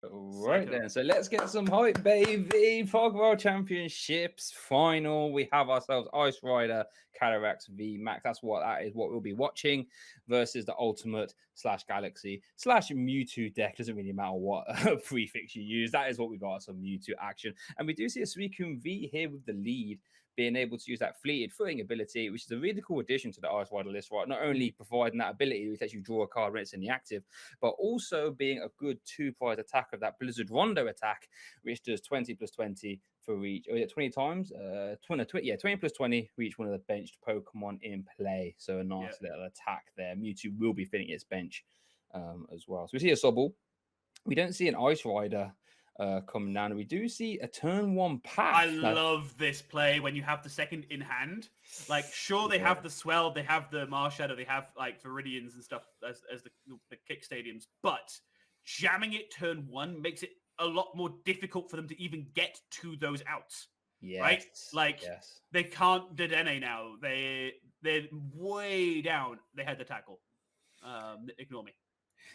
Right then, so let's get some hype, baby. POG World Championships final. We have ourselves Ice Rider, Calyrex V Max. That's what that is. What we'll be watching versus the Ultimate / Galaxy / Mewtwo deck. Doesn't really matter what prefix you use. That is what we got. Some Mewtwo action, and we do see a Suicune V here with the lead, being able to use that fleeted footing ability, which is a really cool addition to the Ice Rider list, right? Not only providing that ability, which lets you draw a card when it's in the active, but also being a good 2-prize attack of that Blizzard Rondo attack, which does 20 plus 20 for each. Oh, yeah, 20 times? 20 plus 20 for each one of the benched Pokemon in play. So a nice little attack there. Mewtwo will be filling its bench as well. So we see a Sobble. We don't see an Ice Rider coming down. We do see a turn 1 path. I love this play when you have the second in hand. Like, sure, they have the Swell, they have the Marshadow, they have like Viridians and stuff as the kick stadiums, but jamming it turn 1 makes it a lot more difficult for them to even get to those outs. Yes. Right? Like, they can't Dedenne now. They're way down. They had the tackle. Ignore me.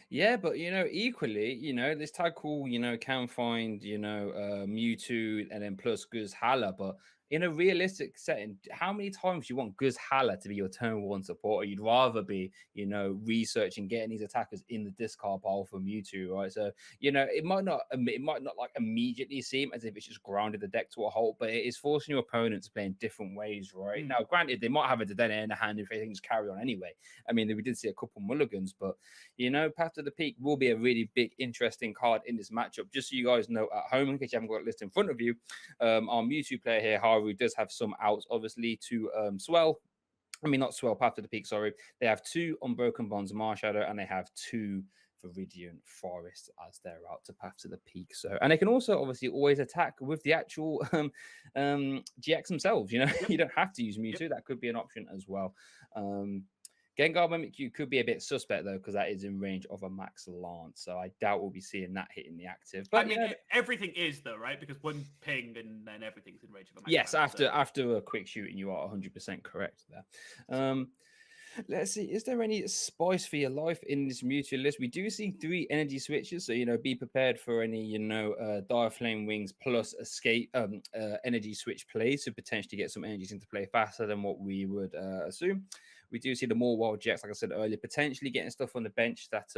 Yeah, but equally, this tackle, can find, Mewtwo and then plus Guzhala. But in a realistic setting, how many times do you want Guzhala to be your turn 1 supporter? You'd rather be, researching getting these attackers in the discard pile for Mewtwo, right? So, it might not like immediately seem as if it's just grounded the deck to a halt, but it is forcing your opponents to play in different ways, right? Now, granted, they might have a Dedenne in the hand if they can just carry on anyway. I mean, we did see a couple mulligans, but Path to the Peak will be a really big, interesting card in this matchup. Just so you guys know at home, in case you haven't got a list in front of you, our Mewtwo player here, Haru, does have some outs, obviously, to Swell. I mean, not Swell, Path to the Peak, sorry. They have 2 Unbroken Bonds Marshadow, and they have 2 Viridian Forest as their route to Path to the Peak. So, and they can also obviously always attack with the actual GX themselves. You don't have to use Mewtwo. That could be an option as well. Gengar Mimikyu could be a bit suspect, though, because that is in range of a Max Lance. So I doubt we'll be seeing that hitting the active. But I mean, everything is, though, right? Because one ping and then everything's in range of a Max Yes, Lance, after a quick shooting, you are 100% correct there. Let's see. Is there any spice for your life in this Mewtwo list? We do see 3 energy switches. So, be prepared for any, Dire Flame Wings plus escape energy switch plays to potentially get some energies into play faster than what we would assume. We do see the more wild jets, like I said earlier, potentially getting stuff on the bench that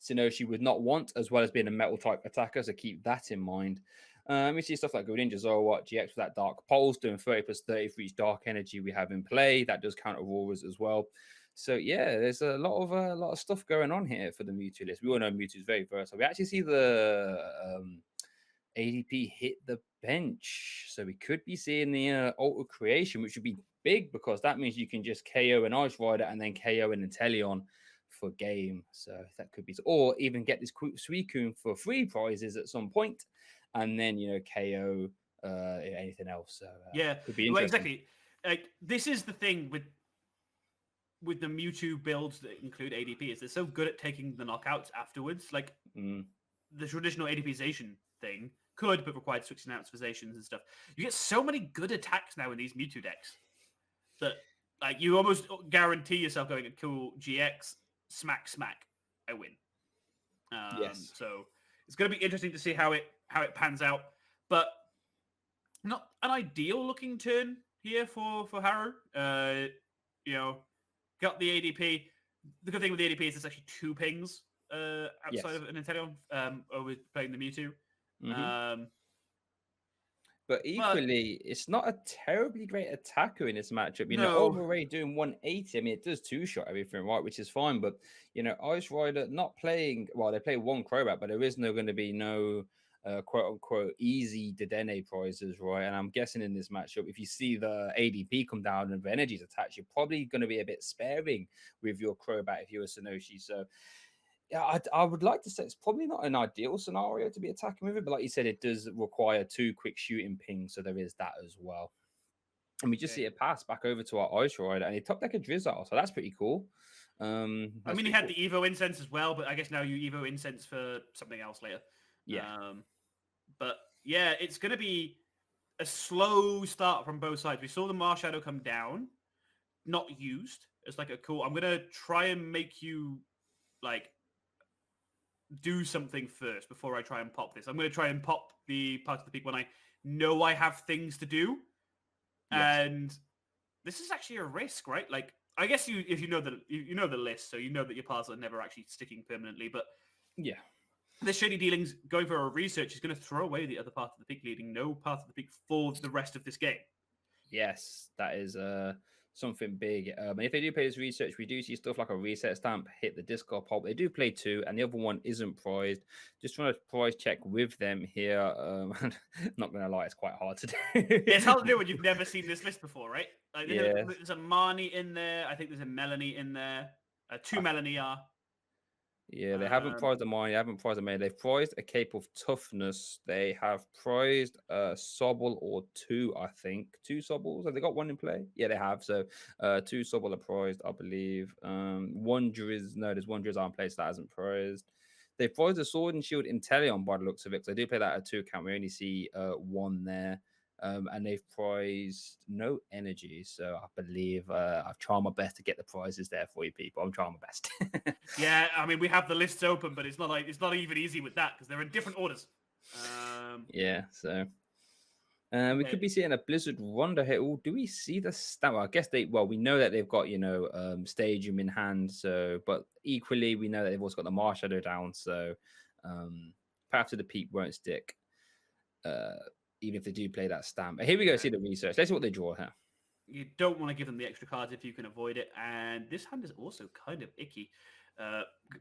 Sinoshi would not want, as well as being a metal type attacker. So keep that in mind. We see stuff like Greninja Zoroark GX with that Dark Pulse, doing 30 plus 30 for each dark energy we have in play. That does count Auroras as well. So yeah, there's a lot of stuff going on here for the Mewtwo list. We all know Mewtwo is very versatile. We actually see the ADP hit the bench, so we could be seeing the Alter Creation, which would be big because that means you can just KO an Ice Rider and then KO an Inteleon for game. So that could be, or even get this Suicune for 3 prizes at some point, and then KO anything else. So could be interesting. Well, exactly. Like, this is the thing with the Mewtwo builds that include ADP, is they're so good at taking the knockouts afterwards. Like the traditional ADPization thing could, but required switching out for Zations and stuff. You get so many good attacks now in these Mewtwo decks that like you almost guarantee yourself going to cool GX, smack, I win. Yes. So it's going to be interesting to see how it pans out, but not an ideal looking turn here for Haru. Got the ADP. The good thing with the ADP is there's actually 2 pings outside of an Inteleon over playing the Mewtwo. But equally, it's not a terribly great attacker in this matchup. Overray doing 180. I mean, it does 2-shot everything, right, which is fine. But, Ice Rider not playing, well, they play 1 Crobat, but there is going to be no quote-unquote easy Dedenne prizes, right? And I'm guessing in this matchup, if you see the ADP come down and the energies attached, you're probably going to be a bit sparing with your Crobat if you're a Sinoshi. So, yeah, I would like to say it's probably not an ideal scenario to be attacking with it, but like you said, it does require 2 quick shooting pings, so there is that as well. And we just see it pass back over to our Ice Rider, and he top deck a Drizzle, so that's pretty cool. He had the Evo Incense as well, but I guess now you Evo Incense for something else later. Yeah. But yeah, it's going to be a slow start from both sides. We saw the Marshadow come down, not used. It's like a cool, I'm going to try and make you like do something first before I try and pop this. I'm going to try and pop the part of the peak when I know I have things to do. Yes. And this is actually a risk, right? Like, I guess if you know the list, so you know that your parts are never actually sticking permanently. But yeah, this shady dealings going for a research is going to throw away the other part of the peak, leading no part of the peak for the rest of this game. yes, that is something big. And if they do play this research, we do see stuff like a reset stamp hit the discard pop. They do play 2, and the other one isn't prized. Just trying to prize check with them here. Not gonna lie, it's quite hard to do. It's hard to do when you've never seen this list before, right? Like, Yeah. there's a Marnie in there. I think there's a Melanie in there. 2 Melanie are. Yeah, they haven't prized a mine. They haven't prized a maid. They've prized a cape of toughness. They have prized a sobble or 2, I think. 2 sobbles. Have they got 1 in play? Yeah, they have. So 2 sobble are prized, I believe. One Driz, no, there's 1 Driz on place that hasn't prized. They prized a sword and shield Intellion by the looks of it. So I do play that at 2 account. We only see 1 there. And they've prized no energy. So I believe I've tried my best to get the prizes there for you people. I'm trying my best. Yeah, I mean, we have the lists open, but it's not even easy with that because they're in different orders. Yeah, so we could be seeing a Blizzard Ronda here. Ooh, do we see the stat? Well, I guess we know that they've got, Stadium in hand. So, but equally, we know that they've also got the Mars Shadow down. So, Path to the Peak won't stick. Even if they do play that stamp. But here we go, see the research. Let's see what they draw here. You don't want to give them the extra cards if you can avoid it. And this hand is also kind of icky.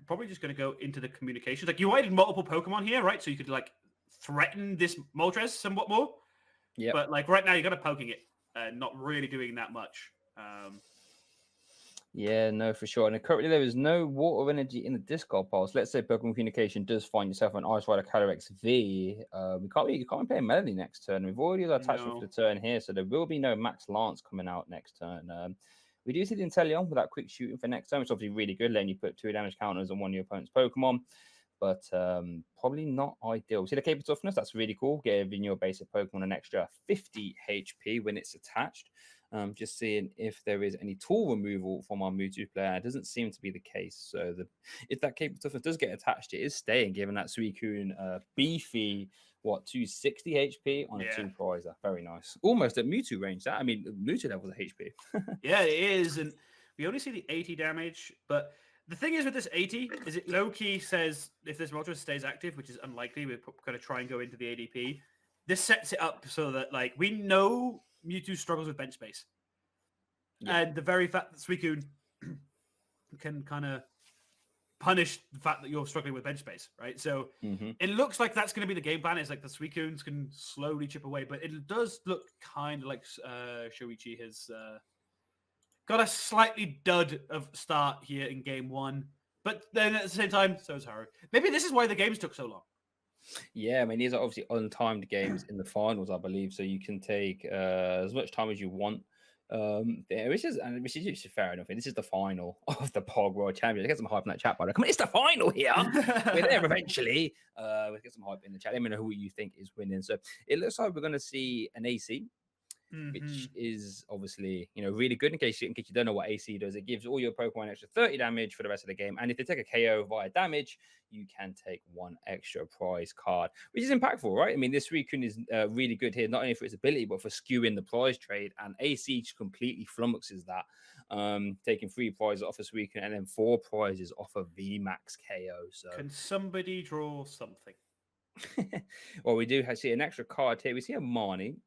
Probably just going to go into the communications. Like, you added multiple Pokemon here, right? So you could, like, threaten this Moltres somewhat more. Yeah. But, like, right now you're kind of poking it and not really doing that much. Yeah, no, for sure. And currently there is no water energy in the discard pile. So let's say Pokemon Communication does find yourself an Ice Rider Calyrex V. You can't play a Melody next turn. We've already got attachment for the turn here, so there will be no Max Lance coming out next turn. We do see the Inteleon with that quick shooting for next turn, which is obviously really good, letting you put 2 damage counters on one of your opponent's Pokemon. But probably not ideal. See the Cape of Toughness? That's really cool. Giving your basic Pokemon an extra 50 HP when it's attached. Just seeing if there is any tool removal from our Mewtwo player. It doesn't seem to be the case. So if that Cape of Toughness does get attached, it is staying, given that Suicune beefy, 260 HP on a 2 prizer. Very nice. Almost at Mewtwo range. Mewtwo levels of HP. Yeah, it is. And we only see the 80 damage, but the thing is with this 80 is it low-key says if this Moltres stays active, which is unlikely, we're going to try and go into the ADP. This sets it up so that, like, we know Mewtwo struggles with bench space. Yeah. And the very fact that Suicune can kind of punish the fact that you're struggling with bench space, right? So it looks like that's going to be the game plan. It's like the Suicunes can slowly chip away, but it does look kind of like Shoichi has got a slightly dud of start here in game 1. But then at the same time, so is Haru. Maybe this is why the games took so long. Yeah, these are obviously untimed games in the finals, I believe. So you can take as much time as you want. Which is fair enough. This is the final of the POG World Championship. Get some hype in that chat, by the way. It's the final here. We're there eventually. We'll get some hype in the chat. Let me know who you think is winning. So it looks like we're going to see an AC. Which is obviously, really good in case you don't know what AC does. It gives all your Pokemon an extra 30 damage for the rest of the game. And if they take a KO via damage, you can take 1 extra prize card, which is impactful, right? This Suicune is really good here, not only for its ability, but for skewing the prize trade. And AC completely flummoxes that, taking 3 prizes off a Suicune and then 4 prizes off a VMAX KO. So can somebody draw something? Well, we do see an extra card here. We see a Marnie.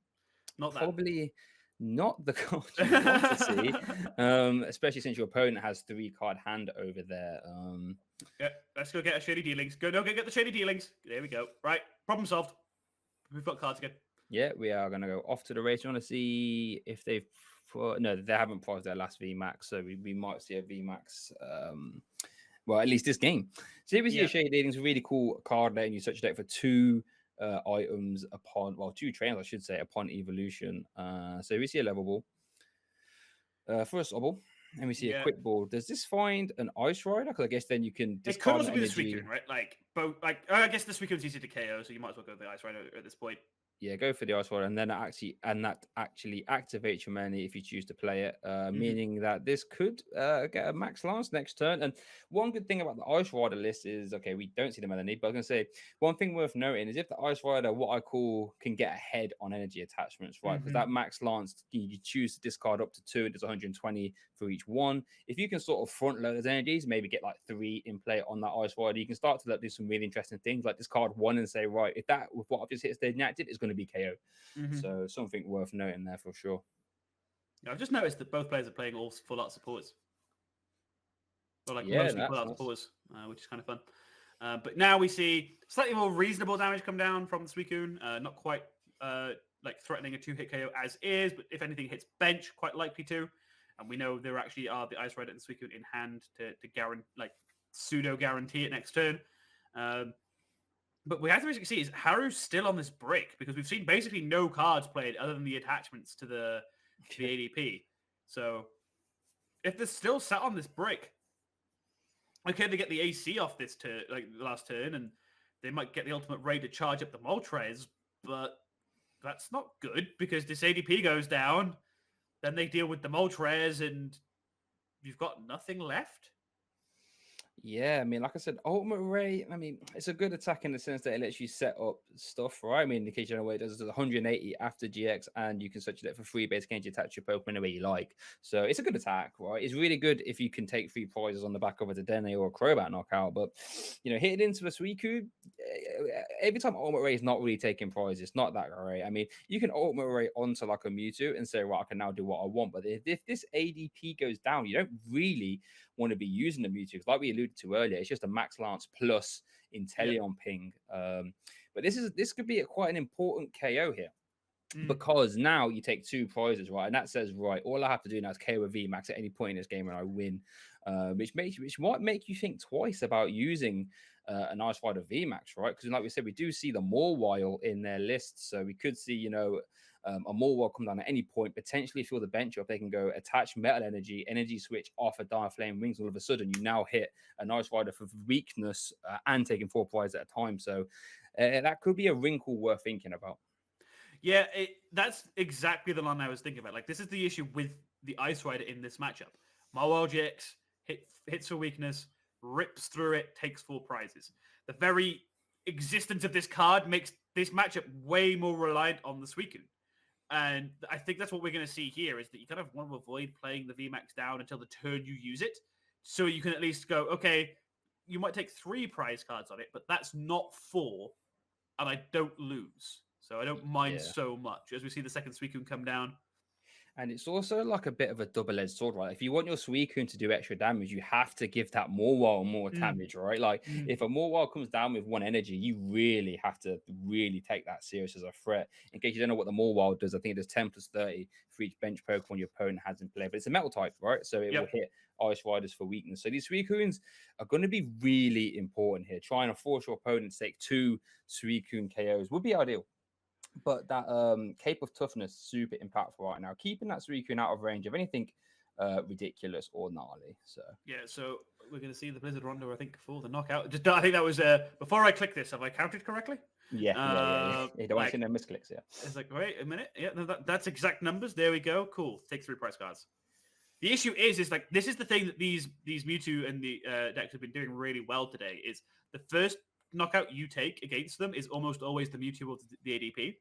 Probably not the card you want to see, especially since your opponent has 3 card hand over there. Yeah, let's go get a shady dealings. Go get the shady dealings. There we go. Right, problem solved. We've got cards again. Yeah, we are going to go off to the race. We want to see if they've... No, they haven't prized their last VMAX, so we might see a VMAX... well, at least this game. So here we see a shady dealings, a really cool card letting you search your deck for 2... items upon 2 trains, I should say, upon evolution. So we see a level ball for a Sobble, and we see a quick ball. Does this find an Ice Rider? Because I guess then you can discard. It could also be the Suicune, right? Like I guess the Suicune's easy to KO, so you might as well go with the Ice Rider at this point. Yeah, go for the Ice Rider, and then that actually activates your mana if you choose to play it, meaning that this could get a max lance next turn. And one good thing about the Ice Rider list is, okay, we don't see the mana need, but I was gonna say one thing worth noting is if the Ice Rider, what I call, can get ahead on energy attachments, right? Because that max lance, you choose to discard up to 2, and there's 120 for each one. If you can sort of front load those energies, maybe get like 3 in play on that Ice Rider, you can start to do some really interesting things, like discard 1 and say, right, if that with what I've just hit stayed inactive, it's going to be KO. So something worth noting there for sure. Yeah, I've just noticed that both players are playing all full art supporters, or like Yeah, mostly full art supporters, which is kind of fun. But now we see slightly more reasonable damage come down from the Suicune. Not quite like threatening a 2-hit KO as is, but if anything hits bench, quite likely to. And we know there actually are the Ice Rider and the Suicune in hand to guarantee, like pseudo guarantee it next turn. But we have to basically see is Haru's still on this brick because we've seen basically no cards played other than the attachments to the ADP. So if they're still sat on this brick, okay, they get the AC off this turn, like the last turn, and they might get the ultimate raid to charge up the Moltres, but that's not good because this ADP goes down. Then they deal with the Moltres, and you've got nothing left. Yeah, I mean, like I said, Ultimate Ray, I mean, it's a good attack in the sense that it lets you set up stuff, right? I mean, in case you don't know what it does 180 after GX, and you can search it for free, basically, and you attach your Pokemon the way you like. So it's a good attack, right? It's really good if you can take 3 prizes on the back of a Dedenne or a Crobat knockout. But, hitting into a Suicune, every time Ultimate Ray is not really taking prizes, it's not that great. I mean, you can Ultimate Ray onto like a Mewtwo and say, right, I can now do what I want. But if this ADP goes down, you don't really want to be using the Mewtwo, because like we alluded to earlier, it's just a max lance plus Inteleon ping. But this could be quite an important KO here, because now you take 2 prizes, right? And that says, right, all I have to do now is KO a VMAX at any point in this game and I win, which might make you think twice about using an Ice Rider VMAX, right? Because like we said, we do see the Mawile in their list, so we could see, a Mawile come down at any point, potentially fill the bench up. They can go attach Metal Energy switch off a Dire Flame Wings. All of a sudden, you now hit a Ice Rider for weakness and taking 4 prizes at a time. So that could be a wrinkle worth thinking about. Yeah, that's exactly the line I was thinking about. Like, this is the issue with the Ice Rider in this matchup. Mawile GX hits for weakness, rips through it, takes 4 prizes. The very existence of this card makes this matchup way more reliant on the Suicune. And I think that's what we're going to see here, is that you kind of want to avoid playing the VMAX down until the turn you use it. So you can at least go, okay, you might take 3 prize cards on it, but that's not 4, and I don't lose. So I don't mind so much as we see the second Suicune come down. And it's also like a bit of a double-edged sword, right? If you want your Suicune to do extra damage, you have to give that Mawile more damage, right? Like, if a Mawile comes down with 1 energy, you really have to really take that serious as a threat. In case you don't know what the Mawile does, I think it does 10 plus 30 for each bench Pokemon your opponent has in play. But it's a metal type, right? So it will hit Ice Riders for weakness. So these Suicunes are going to be really important here. Trying to force your opponent to take 2 Suicune KOs would be ideal. But that Cape of Toughness, super impactful right now. Keeping that Suicune out of range of anything ridiculous or gnarly. So so we're going to see the Blizzard Rondo, I think, for the knockout. I think that was before I click this. Have I counted correctly? Yeah. You don't want to see no misclicks. Yeah, it's like, wait a minute. Yeah, no, that's exact numbers. There we go. Cool. Take 3 prize cards. The issue is like, this is the thing that these Mewtwo and the decks have been doing really well today. Is the first knockout you take against them is almost always the Mewtwo of the ADP.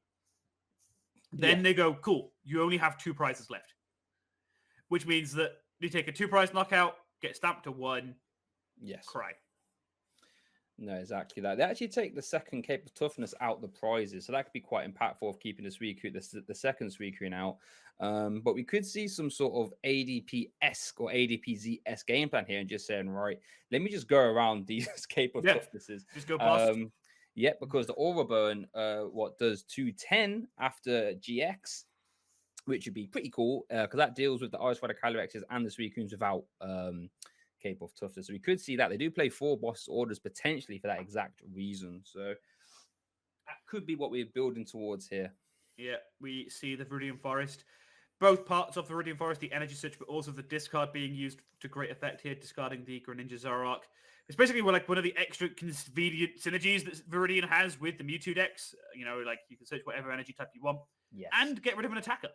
Then they go, cool, you only have 2 prizes left. Which means that you take a 2 prize knockout, get stamped to 1, cry. No, exactly that. They actually take the second Cape of Toughness out the prizes, so that could be quite impactful of keeping the Suicune, the second Suicune out. But we could see some sort of ADP-esque or ADP-Z-esque game plan here, and just saying, right, let me just go around these Cape of Toughnesses. Just go past. Because the Aura Burn, does 210 after GX, which would be pretty cool, because that deals with the Ice Rider Calyrexes and the Suicunes without Cape of Toughness. So we could see that. They do play 4 boss orders potentially for that exact reason. So that could be what we're building towards here. Yeah, we see the Viridian Forest. Both parts of the Viridian Forest, the energy switch, but also the discard being used to great effect here, discarding the Greninja Zoroark. It's basically like one of the extra convenient synergies that Viridian has with the Mewtwo decks. Like you can search whatever energy type you want, and get rid of an attacker,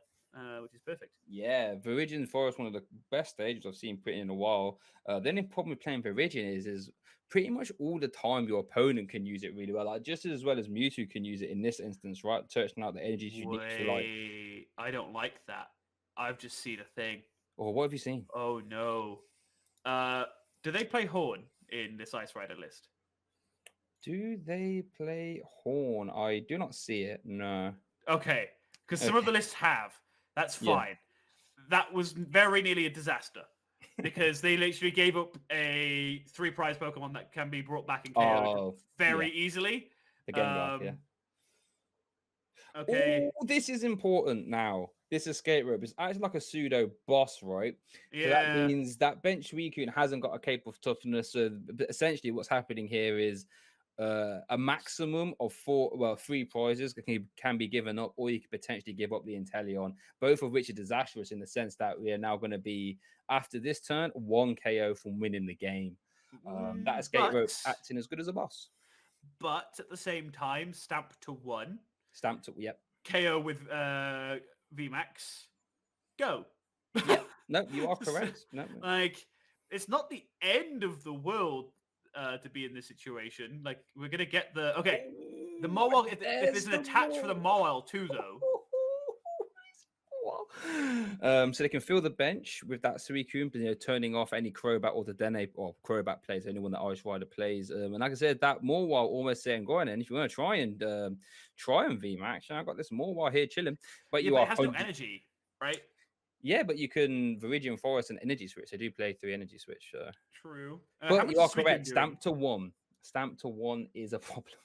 which is perfect. Yeah, Viridian Forest, one of the best stages I've seen pretty in a while. The only problem with playing Viridian is pretty much all the time your opponent can use it really well. Like just as well as Mewtwo can use it in this instance, right? Searching out the energies you need to like. I don't like that. I've just seen a thing. Or what have you seen? Oh no. Do they play Horn in this Ice Rider list? Do they play Horn? I do not see it. No. Okay, because some of the lists have. That's fine. Yeah. That was very nearly a disaster because they literally gave up a 3-prize Pokemon that can be brought back in KO very easily. The game back, yeah. Okay. Ooh, this is important now. This escape rope is actually like a pseudo boss, right? Yeah. So that means that bench Suicune hasn't got a cape of toughness. So essentially, what's happening here is a maximum of 3 prizes can be given up, or you could potentially give up the Inteleon, both of which are disastrous in the sense that we are now going to be, after this turn, 1 KO from winning the game. That escape rope acting as good as a boss. But at the same time, stamp to 1. Stamp to, yep. KO with VMAX. Go. Yeah, no, you are correct. No. Like, it's not the end of the world to be in this situation. Like, we're gonna get the the Mawile. If there's an attach for the Mawile too, though. So they can fill the bench with that Suicune, turning off any Crobat or the Dene or Crobat plays, anyone that Ice Rider plays. And like I said, that Mawile almost saying, go on, and if you want to try and VMAX, I've got this Mawile here chilling. But it has no energy, right? Yeah, but you can Viridian Forest and Energy Switch. They do play 3 Energy Switch. True. But you are correct. Stamp to 1. Stamp to 1 is a problem.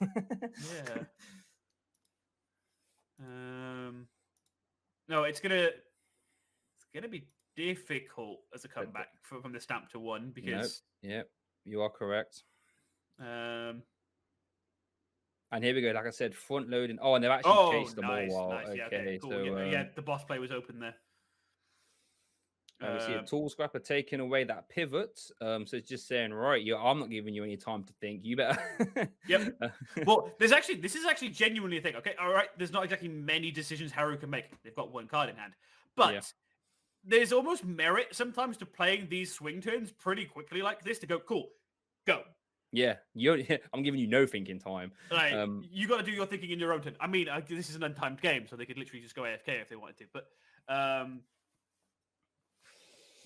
Yeah. No, it's gonna be difficult as a comeback from the stamp to 1 because. Nope. You are correct. And here we go. Like I said, front loading. Oh, and they've actually chased them all while. Nice. Okay, cool. So the boss play was open there. We see a tool scrapper taking away that pivot. So it's just saying, right, I'm not giving you any time to think. You better. Yep. Well, this is actually genuinely a thing. Okay, all right. There's not exactly many decisions Haru can make. They've got 1 card in hand, but there's almost merit sometimes to playing these swing turns pretty quickly like this to go, cool, go. Yeah, I'm giving you no thinking time. Like, you got to do your thinking in your own turn. I mean, this is an untimed game, so they could literally just go AFK if they wanted to. But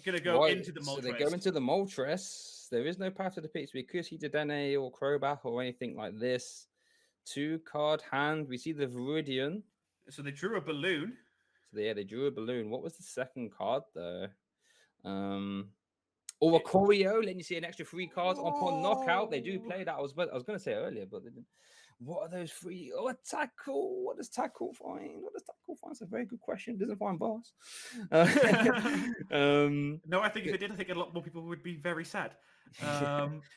gonna go into the Moltres. So they go into the Moltres. There is no path to the pitch because he did Dene or Crobat or anything like this. 2-card hand. We see the Viridian. So they drew a balloon. So they drew a balloon. What was the second card though? Or a Choreo, letting you see an extra 3 cards upon knockout. They do play that. I was going to say earlier, but they didn't. What are those 3? Oh, a tackle. What does tackle find? It's a very good question. Doesn't find boss. No, I think if it did, I think a lot more people would be very sad.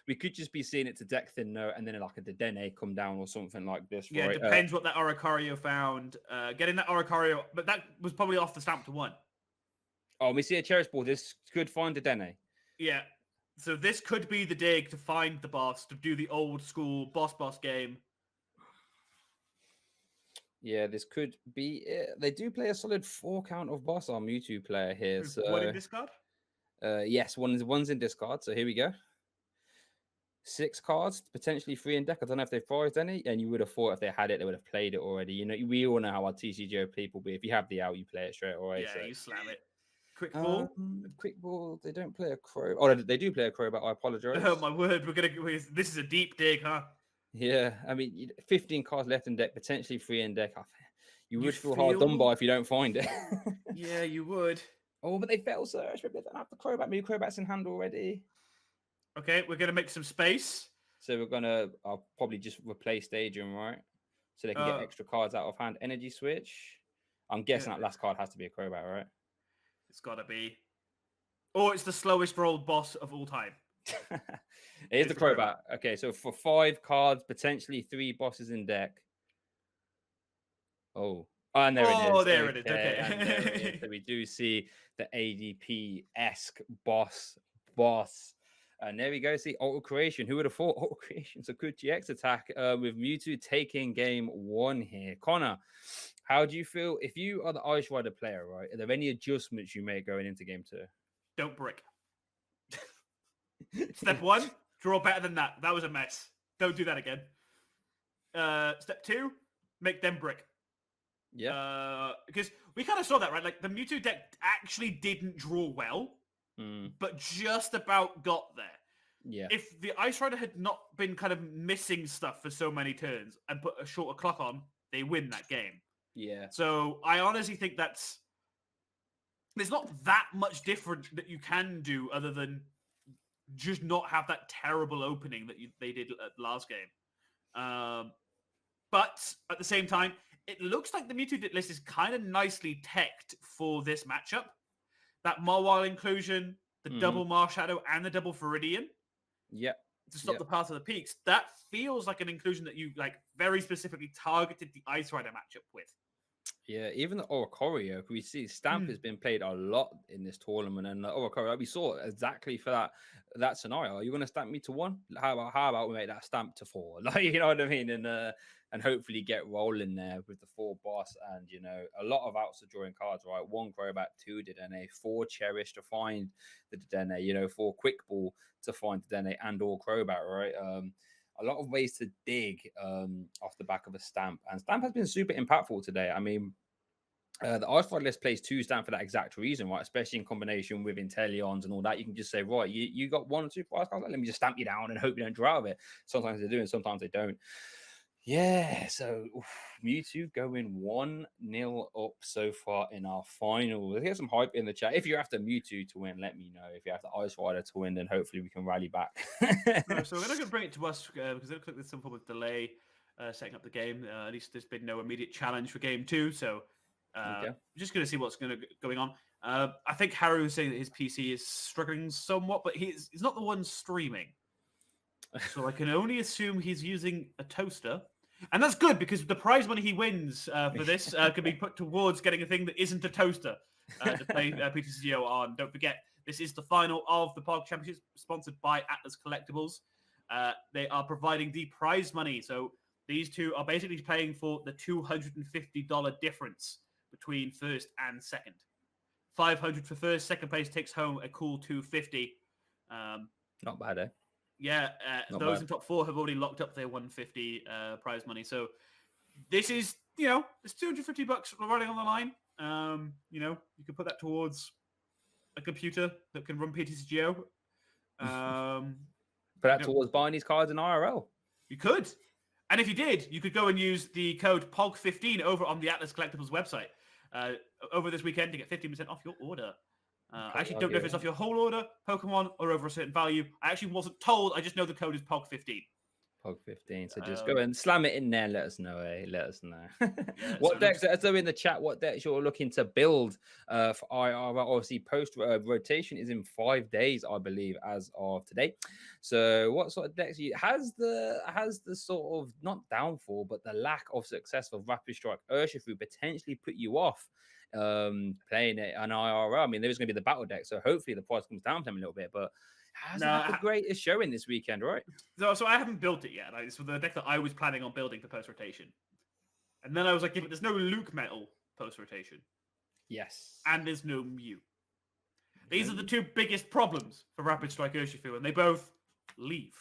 We could just be seeing it to deck thin note and then like a Dene come down or something like this. Yeah, right? It depends what that Oricario found. Getting that Oricario, but that was probably off the stamp to 1. Oh, we see a Cherish Ball. This could find a Dene. Yeah. So this could be the dig to find the boss, to do the old school boss game. Yeah, this could be it. They do play a solid 4 count of boss, our Mewtwo player here. So what in discard? Yes, one's in discard. So here we go. 6 cards, potentially 3 in deck. I don't know if they've prized any, and you would have thought if they had it, they would have played it already. We all know how our TCGO people be. If you have the out, you play it straight away. Yeah, you slam it. Quick ball. Quick ball. They don't play a crow. Oh, they do play a crow, but I apologize. Oh my word, this is a deep dig, huh? Yeah, I mean, 15 cards left in deck, potentially 3 in deck. You would feel hard done by if you don't find it. Yeah, you would. Oh, but they fail search. They don't have the Crobat. Maybe Crobat's in hand already. Okay, we're gonna make some space. So I'll probably just replace Stadium, right? So they can get extra cards out of hand. Energy Switch. I'm guessing that last card has to be a Crobat, right? It's gotta be. Or it's the slowest rolled boss of all time. It is the Crobat. Okay, so for 5 cards, potentially 3 bosses in deck. And there it is. Oh, there it is. Okay. So we do see the ADP-esque boss. And there we go. See, Auto Creation. Who would have thought Auto Creation's a good GX attack with Mewtwo taking game 1 here? Connor, how do you feel if you are the Ice Rider player, right? Are there any adjustments you make going into game 2? Don't brick. Step 1, draw better than that. That was a mess. Don't do that again. Step 2, make them brick. Yeah. Because we kind of saw that, right? Like the Mewtwo deck actually didn't draw well, but just about got there. Yeah. If the Ice Rider had not been kind of missing stuff for so many turns and put a shorter clock on, they win that game. Yeah. So I honestly think there's not that much different that you can do other than just not have that terrible opening that they did at last game. But at the same time, it looks like the Mewtwo list is kind of nicely teched for this matchup. That Mawile inclusion, the double Marshadow, and the double Viridian. Yeah. To stop the path of the peaks. That feels like an inclusion that you like very specifically targeted the Ice Rider matchup with. Yeah, even the Oricorio, we see Stamp has been played a lot in this tournament, and Oricorio, we saw exactly for that scenario. Are you going to stamp me to 1? How about we make that stamp to 4? Like, you know what I mean? And hopefully get rolling there with the 4 boss, and a lot of outs of drawing cards, right? 1 Crobat, 2 Dedenne, 4 Cherish to find the Dedenne, 4 Quick Ball to find the Dedenne and or Crobat, right? A lot of ways to dig off the back of a Stamp. And Stamp has been super impactful today. I mean, the Ice Rider list plays 2 Stamp for that exact reason, right? Especially in combination with Inteleons and all that. You can just say, right, you got 1 or 2 prize cards, let me just stamp you down and hope you don't draw out of it. Sometimes they do and sometimes they don't. Yeah, so Mewtwo going 1-0 up so far in our final. Let's get some hype in the chat. If you're after Mewtwo to win, let me know. If you're after Ice Rider to win, then hopefully we can rally back. So we're going to bring it to us because it looks like there's some form of delay setting up the game. At least there's been no immediate challenge for game 2, so we're just going to see what's going on. I think Haru was saying that his PC is struggling somewhat, but he's not the one streaming. So I can only assume he's using a toaster. And that's good because the prize money he wins for this can be put towards getting a thing that isn't a toaster to play PTCGO on. Don't forget, this is the final of the POG Championship, sponsored by Atlas Collectibles. They are providing the prize money. So these two are basically paying for the $250 difference between first and second. $500 for first, second place takes home a cool $250. Not bad, eh? Yeah, those in top 4 have already locked up their $150 prize money. So this is, it's $250 running on the line. You can put that towards a computer that can run PTCGO. Put that towards buying these cards in IRL. You could. And if you did, you could go and use the code POG15 over on the Atlas Collectibles website over this weekend to get 15% off your order. I actually don't know if it's off your whole order, Pokemon, or over a certain value. I actually wasn't told. I just know the code is POG15. POG15. So just go and slam it in there. Let us know, eh? Let us know. What decks? Let us know in the chat what decks you're looking to build for IR. Obviously, post rotation is in 5 days, I believe, as of today. So, what sort of decks has the sort of not downfall, but the lack of success of Rapid Strike Urshifu potentially put you off playing it on IRL? I mean, there's going to be the battle deck, so hopefully the price comes down to them a little bit, but hasn't had the greatest showing this weekend, right? So I haven't built it yet. It's the deck that I was planning on building for post rotation, and then I was like, yeah, but there's no Luke Metal post rotation. Yes, and there's no Mew. These are the 2 biggest problems for Rapid Strike Urshifu, and they both leave.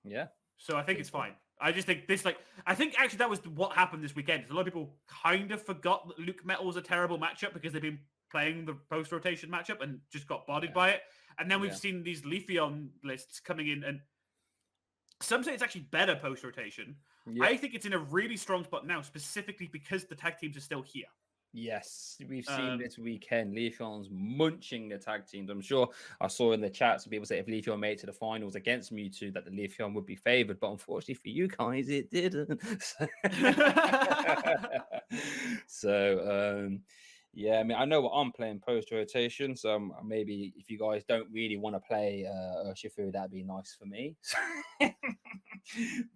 Yeah. So I think it's fine. I just think I think actually that was what happened this weekend. A lot of people kind of forgot that Luke Metal was a terrible matchup because they've been playing the post-rotation matchup and just got bodied by it. And then we've seen these Leafeon lists coming in, and some say it's actually better post-rotation. Yeah. I think it's in a really strong spot now, specifically because the tag teams are still here. Yes, we've seen this weekend Leafeon's munching the tag teams. I'm sure I saw in the chat some people say if Leafeon made it to the finals against Mewtwo that the Leafeon would be favored, but unfortunately for you guys, it didn't. So, yeah, I mean, I know what I'm playing post rotation, so maybe if you guys don't really want to play Urshifu, that'd be nice for me.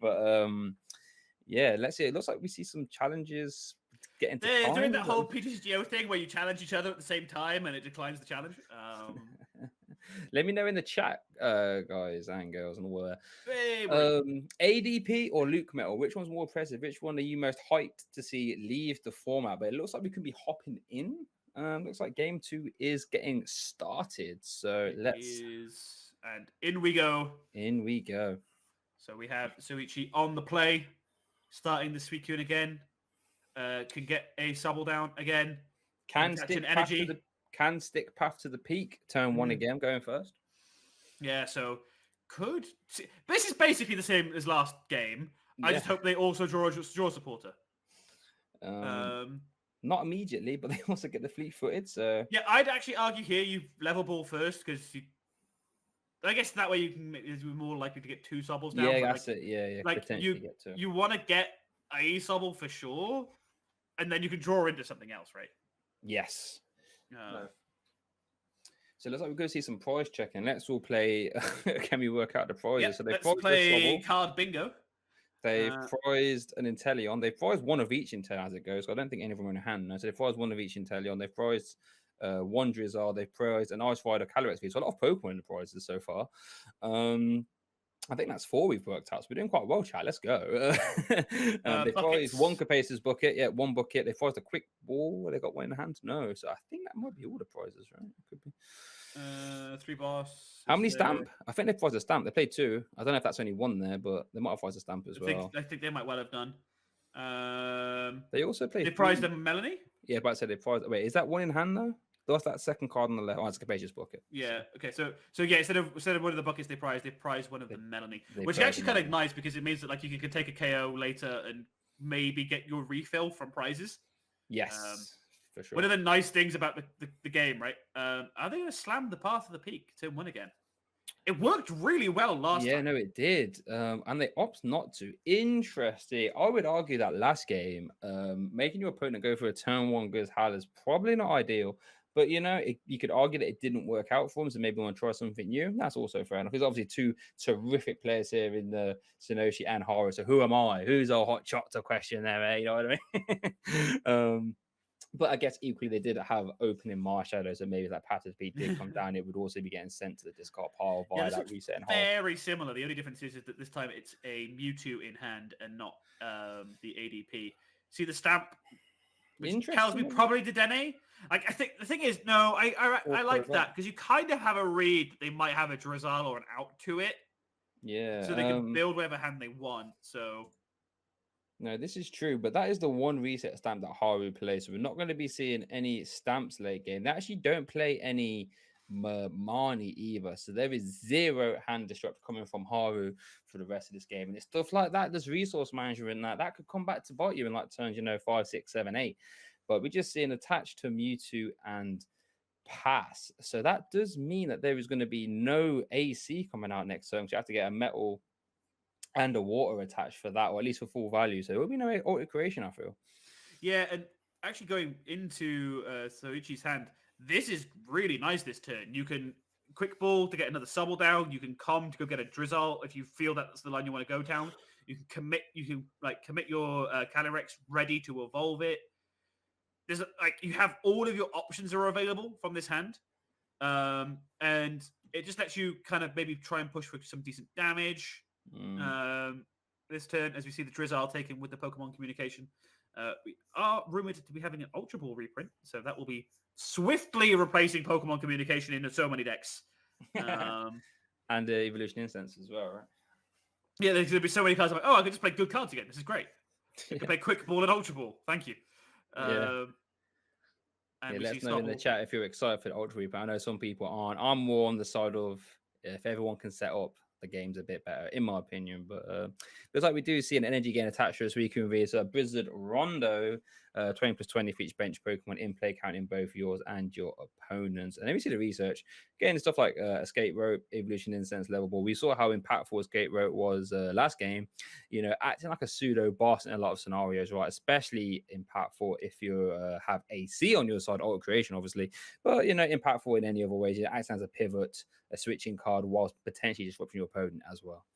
But yeah, let's see. It looks like we see some challenges. They're doing that whole PTCGO thing where you challenge each other at the same time and it declines the challenge. Let me know in the chat, guys and girls and all that. Hey, we're- ADP or Luke Metal, which one's more impressive? Which one are you most hyped to see leave the format? But it looks like we could be hopping in. Looks like game 2 is getting started. So and in we go. In we go. So we have Soichi on the play, starting the Suicune again. Can get a Subble down again. Can stick path to the peak. Turn 1 again, going first. Yeah, so this is basically the same as last game. I just hope they also draw supporter. Not immediately, but they also get the fleet-footed. So yeah, I'd actually argue here you level ball first because I guess that way you're more likely to get 2 Subbles down. Yeah, that's it. Yeah. Like you want to get a Subble for sure, and then you can draw into something else, right? Yes. No. So it looks like we're going to see some prize checking. Let's all play. Can we work out the prizes? Yeah, so they let's play card bingo. They've prized an Inteleon. They've prized one of each Inteleon as it goes. So I don't think any of them are in hand. No. So they've prized one of each Inteleon. They've prized one Drizzle. They've prized an Ice Rider Calyrex V. So a lot of Pokemon in the prizes so far. I think that's 4 we've worked out. So we're doing quite well, chat. Let's go. They prized one Capacious bucket. Yeah, one bucket. They prized a quick ball. They got one in the hand. No. So I think that might be all the prizes, right? It could be. 3 boss. How many stamp? I think they prized a stamp. They played 2. I don't know if that's only 1 there, but they might have prized a stamp as well. I think they might well have done. They also played. They prized a Melanie. Yeah, but I said they prized. Wait, is that one in hand though? That's that second card on the left. Oh, it's a Capacious bucket. Yeah. Okay. So yeah, instead of one of the buckets they prized one of the Melanie, which is actually kind of nice because it means that like you can take a KO later and maybe get your refill from prizes. Yes. For sure. One of the nice things about the game, right? Are they going to slam the path of the peak to win again? It worked really well last time. Yeah, no, it did. And they opt not to. Interesting. I would argue that last game, making your opponent go for a turn 1 Goose Hal is probably not ideal. But, you know, you could argue that it didn't work out for him, so maybe want to try something new. That's also fair enough. There's obviously 2 terrific players here in the Sonoshi and Haru. So who am I? Who's our hot shot to question there, eh? You know what I mean? But I guess equally they did have opening Marshadow, so maybe if that Patters Beat did come down, it would also be getting sent to the discard pile via that reset in half. Very similar. The only difference is that this time it's a Mewtwo in hand and not the ADP. See the stamp, which tells me probably Dedenne. Like I think the thing is, no, I like that because you kind of have a read that they might have a Drizzle or an out to it. Yeah. So they can build whatever hand they want. So. No, this is true, but that is the one reset stamp that Haru plays. So we're not going to be seeing any stamps late game. They actually don't play any Marnie either. So there is 0 hand disrupt coming from Haru for the rest of this game. And it's stuff like that. There's resource manager in that. That could come back to bite you in like turns, 5, 6, 7, 8. But we're just seeing attached to Mewtwo and pass. So that does mean that there is going to be no AC coming out next turn. So you have to get a metal and a water attached for that, or at least for full value. So there will be no auto creation, I feel. Yeah, and actually going into Soichi's hand, this is really nice this turn. You can quick ball to get another Subble down. You can come to go get a Drizzle if you feel that's the line you want to go down. You can commit your Calyrex ready to evolve it. There's you have all of your options are available from this hand. And it just lets you kind of maybe try and push for some decent damage. This turn, as we see the Drizzle taken with the Pokemon communication, we are rumored to be having an Ultra Ball reprint, so that will be swiftly replacing Pokemon communication in so many decks. And Evolution Incense as well, right? Yeah, there's going to be so many cards. I'm like, I can just play good cards again. This is great. I can play Quick Ball and Ultra Ball. Thank you. And let us know in the chat if you're excited for the Ultra Reaper. I know some people aren't. I'm more on the side of if everyone can set up, the game's a bit better, in my opinion. But looks like we do see an energy gain attached to us. We can read Blizzard Rondo, 20 plus 20 for each bench Pokemon in play, counting both yours and your opponents. And then we see the research, getting stuff like Escape Rope, Evolution Incense, Level Ball. We saw how impactful Escape Rope was last game, acting like a pseudo boss in a lot of scenarios, right? Especially impactful if you have AC on your side, auto creation, obviously, but impactful in any other ways. It acts as a pivot, a switching card, whilst potentially disrupting your opponent as well.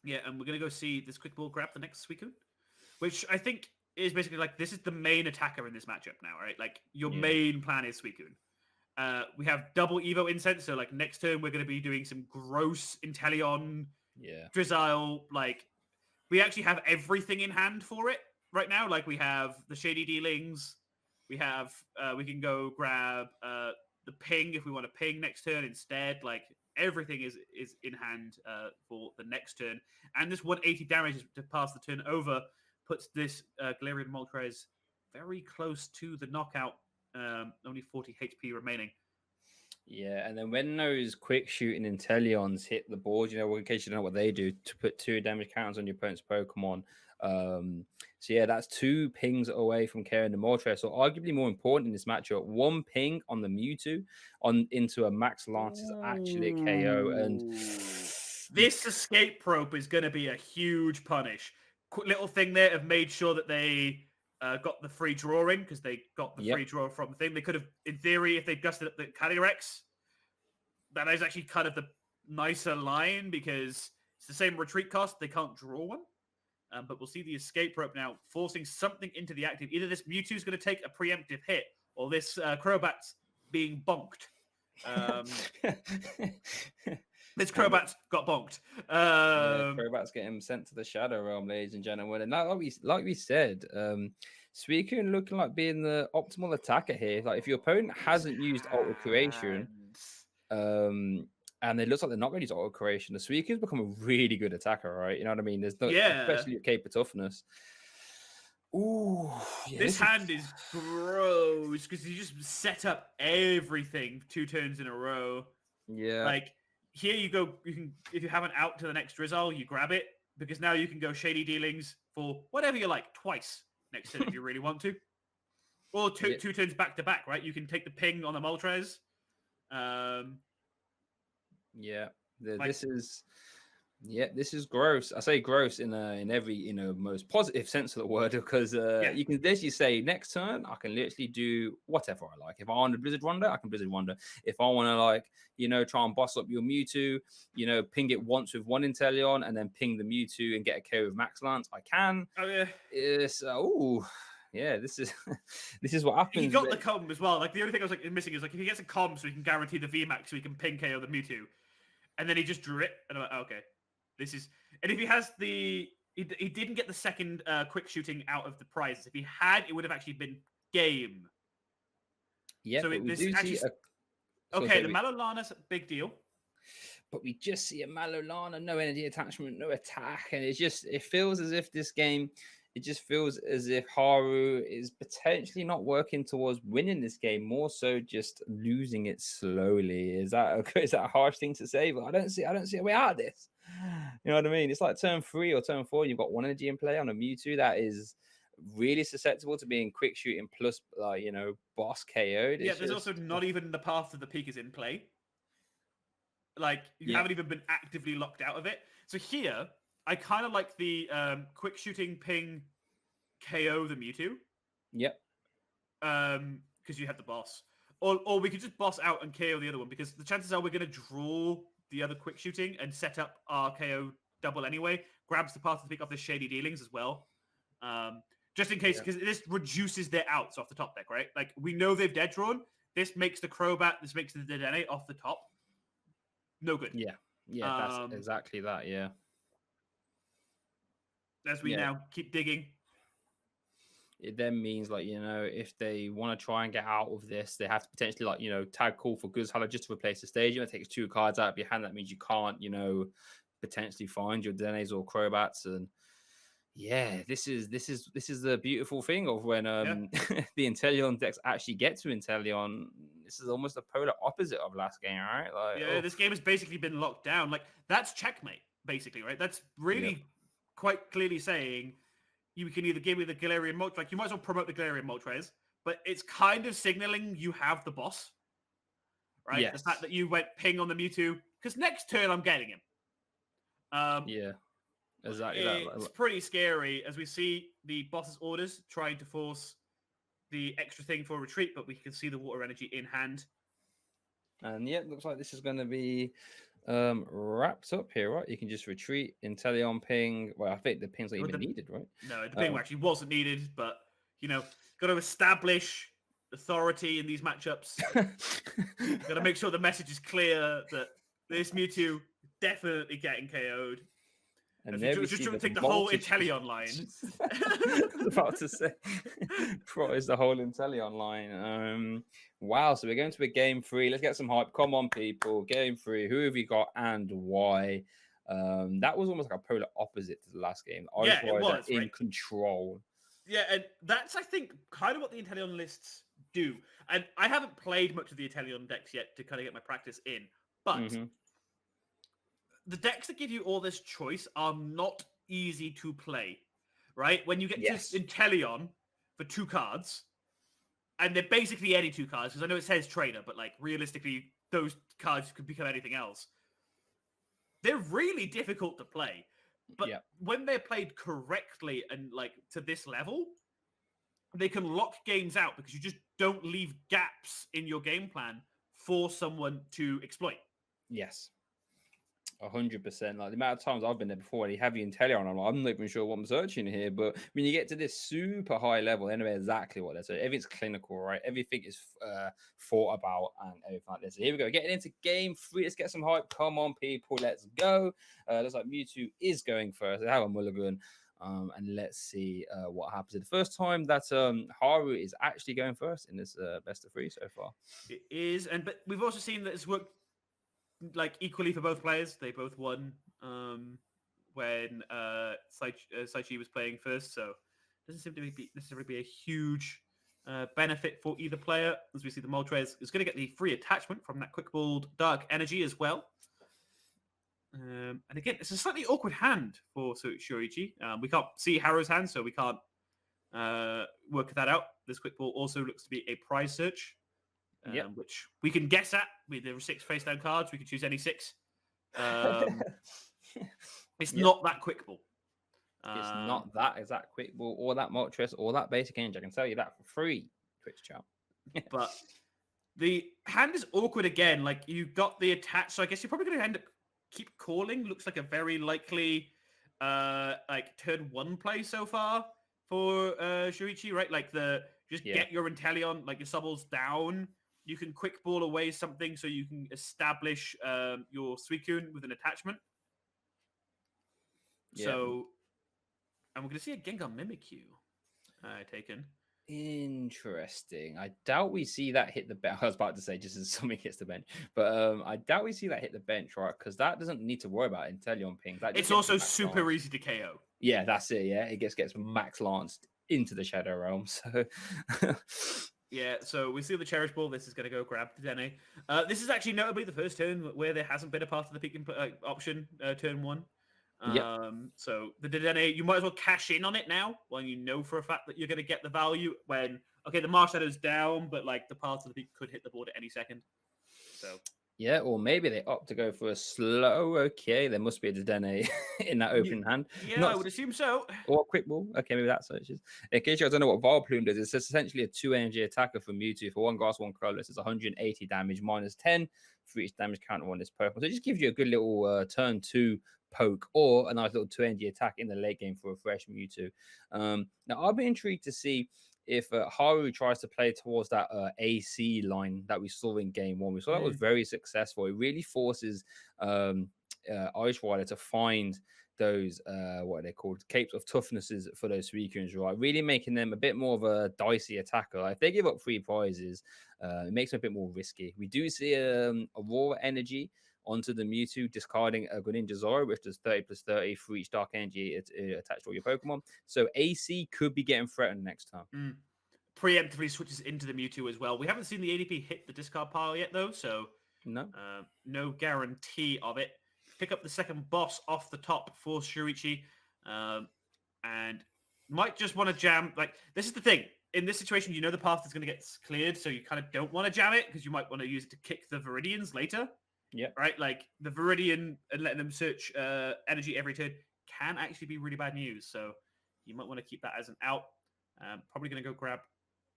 Yeah, and we're going to go see this Quick Ball grab the next Suicune, which I think is basically like this is the main attacker in this matchup now, right? Like your main plan is Suicune. We have double Evo incense, so like next turn we're going to be doing some gross Inteleon, Drizzile. Like we actually have everything in hand for it right now. Like we have the Shady Dealings, we have we can go grab the ping if we want to ping next turn instead. Like everything is in hand for the next turn, and this 180 damage to pass the turn over puts this Galarian Moltres very close to the knockout. Only 40 HP remaining. Yeah, and then when those quick shooting Inteleons hit the board, in case you don't know what they do, to put 2 damage counters on your opponent's Pokemon. So yeah, that's 2 pings away from carrying the Moltres. So arguably more important in this matchup, 1 ping on the Mewtwo into a Max Lance is actually a KO. And this escape rope is going to be a huge punish. Quick little thing there have made sure that they got the free draw in because they got the free draw from the thing. They could have, in theory, if they dusted up the Calyrex, that is actually kind of the nicer line because it's the same retreat cost. They can't draw one. But we'll see the escape rope now forcing something into the active. Either this Mewtwo is going to take a preemptive hit or this Crobat's being bonked. This Crobat got bonked. Crobat's getting sent to the Shadow Realm, ladies and gentlemen. And like we said, Suicune looking like being the optimal attacker here. Like if your opponent hasn't used Ultra Creation, and it looks like they're not going to use Ultra Creation, the Suicune's become a really good attacker, right? You know what I mean? There's no, especially at Cape of Toughness. Ooh, this hand is gross because you just set up everything 2 turns in a row. Yeah, like here you go. You can, if you have an out to the next Drizzle, you grab it because now you can go Shady Dealings for whatever you like twice next turn if you really want to, or two turns back to back. Right? You can take the ping on the Moltres. This is gross. I say gross in every most positive sense of the word because you can literally say next turn I can literally do whatever I like. If I want to Blizzard Wonder, I can Blizzard Wonder. If I want to try and boss up your Mewtwo, ping it once with 1 Inteleon and then ping the Mewtwo and get a KO with Max Lance, I can. Oh yeah. This is what happens. He got the comb as well. Like the only thing I was missing is if he gets a comb, so he can guarantee the VMAX, so he can ping KO the Mewtwo, and then he just drew it, and I'm like, okay. This is, and if he has he didn't get the second quick shooting out of the prizes. If he had, it would have actually been game. Yeah, so the Malolana's a big deal. But we just see a Malolana, no energy attachment, no attack, and it feels as if this game, it just feels as if Haru is potentially not working towards winning this game, more so just losing it slowly. Is that a harsh thing to say? But I don't see a way out of this. You know what I mean? It's like turn 3 or turn 4, you've got 1 energy in play on a Mewtwo that is really susceptible to being quick shooting plus boss KO'd. There's also not even the path to the peak is in play. Like you haven't even been actively locked out of it. So here, I kind of like the quick shooting ping KO the Mewtwo. Yep. Because you have the boss. Or we could just boss out and KO the other one because the chances are we're going to draw the other quick shooting and set up our KO double anyway. Grabs the path to pick off the Shady Dealings as well. Just in case, because this reduces their outs off the top deck, right? Like we know they've dead drawn. This makes the Crobat, this makes the Dedenne off the top. No good. Yeah, that's exactly that, yeah. As we now keep digging. It then means if they want to try and get out of this, they have to potentially tag call for Guzhala just to replace the stadium. It takes 2 cards out of your hand. That means you can't potentially find your Dennes or Crobats. And this is the beautiful thing of when the Inteleon decks actually get to Inteleon. This is almost the polar opposite of last game, right? This game has basically been locked down. Like that's checkmate, basically, right? That's really quite clearly saying you can either give me the Galarian Moltres, like you might as well promote the Galarian Moltres, but it's kind of signaling you have the boss, right? Yes. The fact that you went ping on the Mewtwo, because next turn I'm getting him. Exactly. It's pretty scary as we see the boss's orders trying to force the extra thing for retreat, but we can see the water energy in hand. And it looks like this is going to be wrapped up here, right? You can just retreat, Inteleon ping. Well, I think the ping's not even needed, right? No, the ping actually wasn't needed, but got to establish authority in these matchups. Got to make sure the message is clear that this Mewtwo definitely getting KO'd. And there we just see take the whole Inteleon line. I was about to say, prize the whole Inteleon line. Wow, so we're going to a game 3. Let's get some hype. Come on, people. Game 3. Who have you got and why? That was almost like a polar opposite to the last game. Yeah, it was in control. Yeah, and that's, I think, kind of what the Inteleon lists do. And I haven't played much of the Inteleon decks yet to kind of get my practice in, but the decks that give you all this choice are not easy to play, right? When you get to Inteleon for 2 cards, and they're basically any 2 cards, because I know it says trainer, but like realistically, those cards could become anything else. They're really difficult to play. But when they're played correctly and like to this level, they can lock games out because you just don't leave gaps in your game plan for someone to exploit. Yes. 100%. Like the amount of times I've been there before and you have your Inteleon, I'm not even sure what I'm searching here. But when you get to this super high level, they know exactly what they're saying. Everything's clinical, right? Everything is thought about and everything like this. So here we go. Getting into game 3. Let's get some hype. Come on, people. Let's go. Looks like Mewtwo is going first. They have a mulligan. And let's see what happens. The first time that Haru is actually going first in this best of 3 so far. It is, but we've also seen that it's worked like equally for both players. They both won when Saichi was playing first, so it doesn't seem to necessarily be a huge benefit for either player. As we see, the Moltres is going to get the free attachment from that Quick Balled Dark Energy as well. And again, it's a slightly awkward hand for Shoichi. We can't see Haru's hand, so we can't work that out. This Quick Ball also looks to be a prize search. Which we can guess at. There were 6 face down cards. We could choose any 6. It's not that Quick Ball. It's not that exact Quick Ball or that Moltres or that basic energy. I can tell you that for free, Twitch chat. But the hand is awkward again. Like you got the attach, so I guess you're probably going to end up keep calling. Looks like a very likely like turn 1 play so far for Shoichi, right? Like get your Inteleon, like your Subbles down. You can Quick Ball away something so you can establish your Suicune with an attachment. Yeah. So, and we're going to see a Gengar Mimikyu taken. Interesting. I doubt we see that hit the bench. I was about to say just as something hits the bench, but I doubt we see that hit the bench, right? Because that doesn't need to worry about Inteleon pings. It's also super easy to KO. Yeah, that's it. Yeah, it gets max lanced into the Shadow Realm. So. Yeah, so we see the Cherish Ball. This is going to go grab the Dene. This is actually notably the first turn where there hasn't been a part of the pick option, turn 1. So the Dene, you might as well cash in on it now when you know for a fact that you're going to get the value when, okay, the Marsh Shadow's down, but like the part of the peak could hit the board at any second. So. Yeah, or maybe they opt to go for a slow. Okay, there must be a Dene in that open hand. Yeah, I would assume so. Or a Quick Ball. Okay, maybe that searches. In case you guys don't know what Vileplume does, it's essentially a 2 energy attacker for Mewtwo. For 1 grass, 1 colorless, it's 180 damage, minus 10 for each damage counter on this Pokemon. So it just gives you a good little turn 2 poke or a nice little 2 energy attack in the late game for a fresh Mewtwo. Now, I'll be intrigued to see if Haru tries to play towards that AC line that we saw in game 1. We saw that was very successful. It really forces Ice Rider to find those, what are they called? Capes of toughnesses for those Suicunes, right? Really making them a bit more of a dicey attacker. Like if they give up 3 prizes, it makes them a bit more risky. We do see Aurora Energy onto the Mewtwo, discarding a Greninja Zoro, which does 30 plus 30 for each Dark Energy attached to all your Pokemon. So AC could be getting threatened next time. Preemptively switches into the Mewtwo as well. We haven't seen the ADP hit the discard pile yet, though, so no guarantee of it. Pick up the second boss off the top for Shoichi, and might just want to jam. Like, this is the thing. In this situation, you know the path is going to get cleared, so you kind of don't want to jam it because you might want to use it to kick the Viridians later. Yeah. Right? Like, the Viridian and letting them search energy every turn can actually be really bad news. So you might want to keep that as an out. Probably going to go grab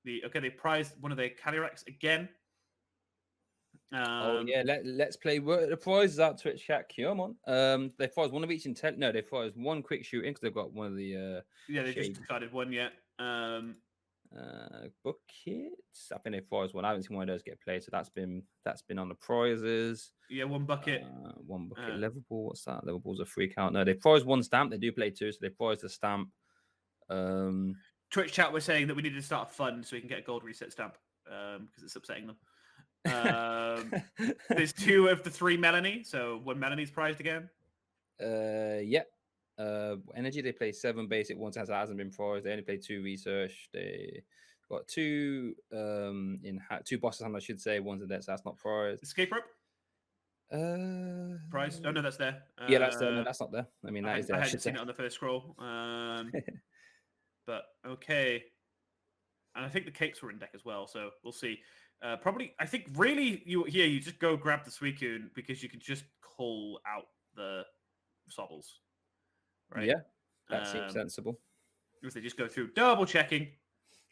they prized one of their Calyrex again. Let's play the prizes out Twitch chat. Come on. They prize one of each intent. No, they prize one quick shooting because they've got one of the they just discarded one yet. Buckets. I think they prize one. I haven't seen one of those get played, so that's been on the prizes. Yeah, one bucket. One bucket. Level ball. What's that? Level ball's a free count. No, they prize one stamp. They do play two, so they prize the stamp. Twitch chat was saying that we need to start a fund so we can get a gold reset stamp because it's upsetting them. There's 2 of the 3 Melanie, so 1 Melanie's prized again. Yep. Energy, they play 7 basic ones. That hasn't been prized. They only play 2 research. They got 2 2 bosses, I should say. One's in there, so that's not prized. Escape rope. Prize? Oh no, that's there. Yeah, that's there. No, that's not there. I mean, that is there. I hadn't seen it on the first scroll. But okay. And I think the capes were in deck as well, so we'll see. Probably, I think really you just go grab the Suicune because you can just call out the Sobbles. Right? Yeah, that seems sensible. If they just go through double checking.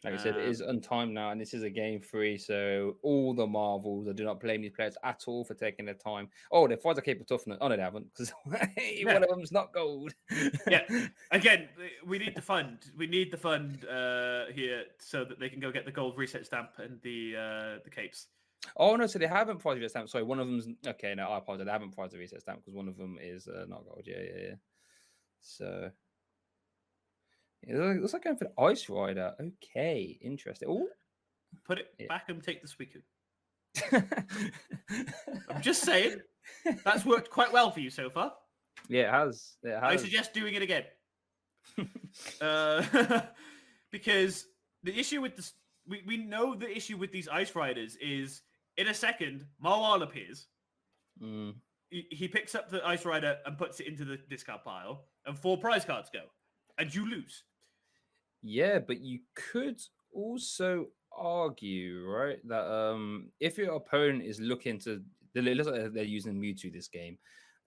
Like I said, it is untimed now, and this is a game 3, so all the marvels. I do not blame these players at all for taking their time. Oh, they're fighting capable toughness. Oh, no, they haven't, because one of them's not gold. Yeah. Again, we need the fund. We need the fund here so that they can go get the gold reset stamp and the capes. Oh no, so they haven't prized reset stamp. Sorry, one of them's okay. No, I apologize. They haven't prized the reset stamp because one of them is not gold. Yeah. So. It looks like going for the Ice Rider. Okay, interesting. Ooh. Put it back and take the Suicune. I'm just saying. That's worked quite well for you so far. Yeah, it has. I suggest doing it again. Because the issue with this... We know the issue with these Ice Riders is, in a second, Marwal appears. He picks up the Ice Rider and puts it into the discard pile, and 4 prize cards go. And you lose. Yeah, but you could also argue, right, that if your opponent is looking to, it looks like they're using Mewtwo this game,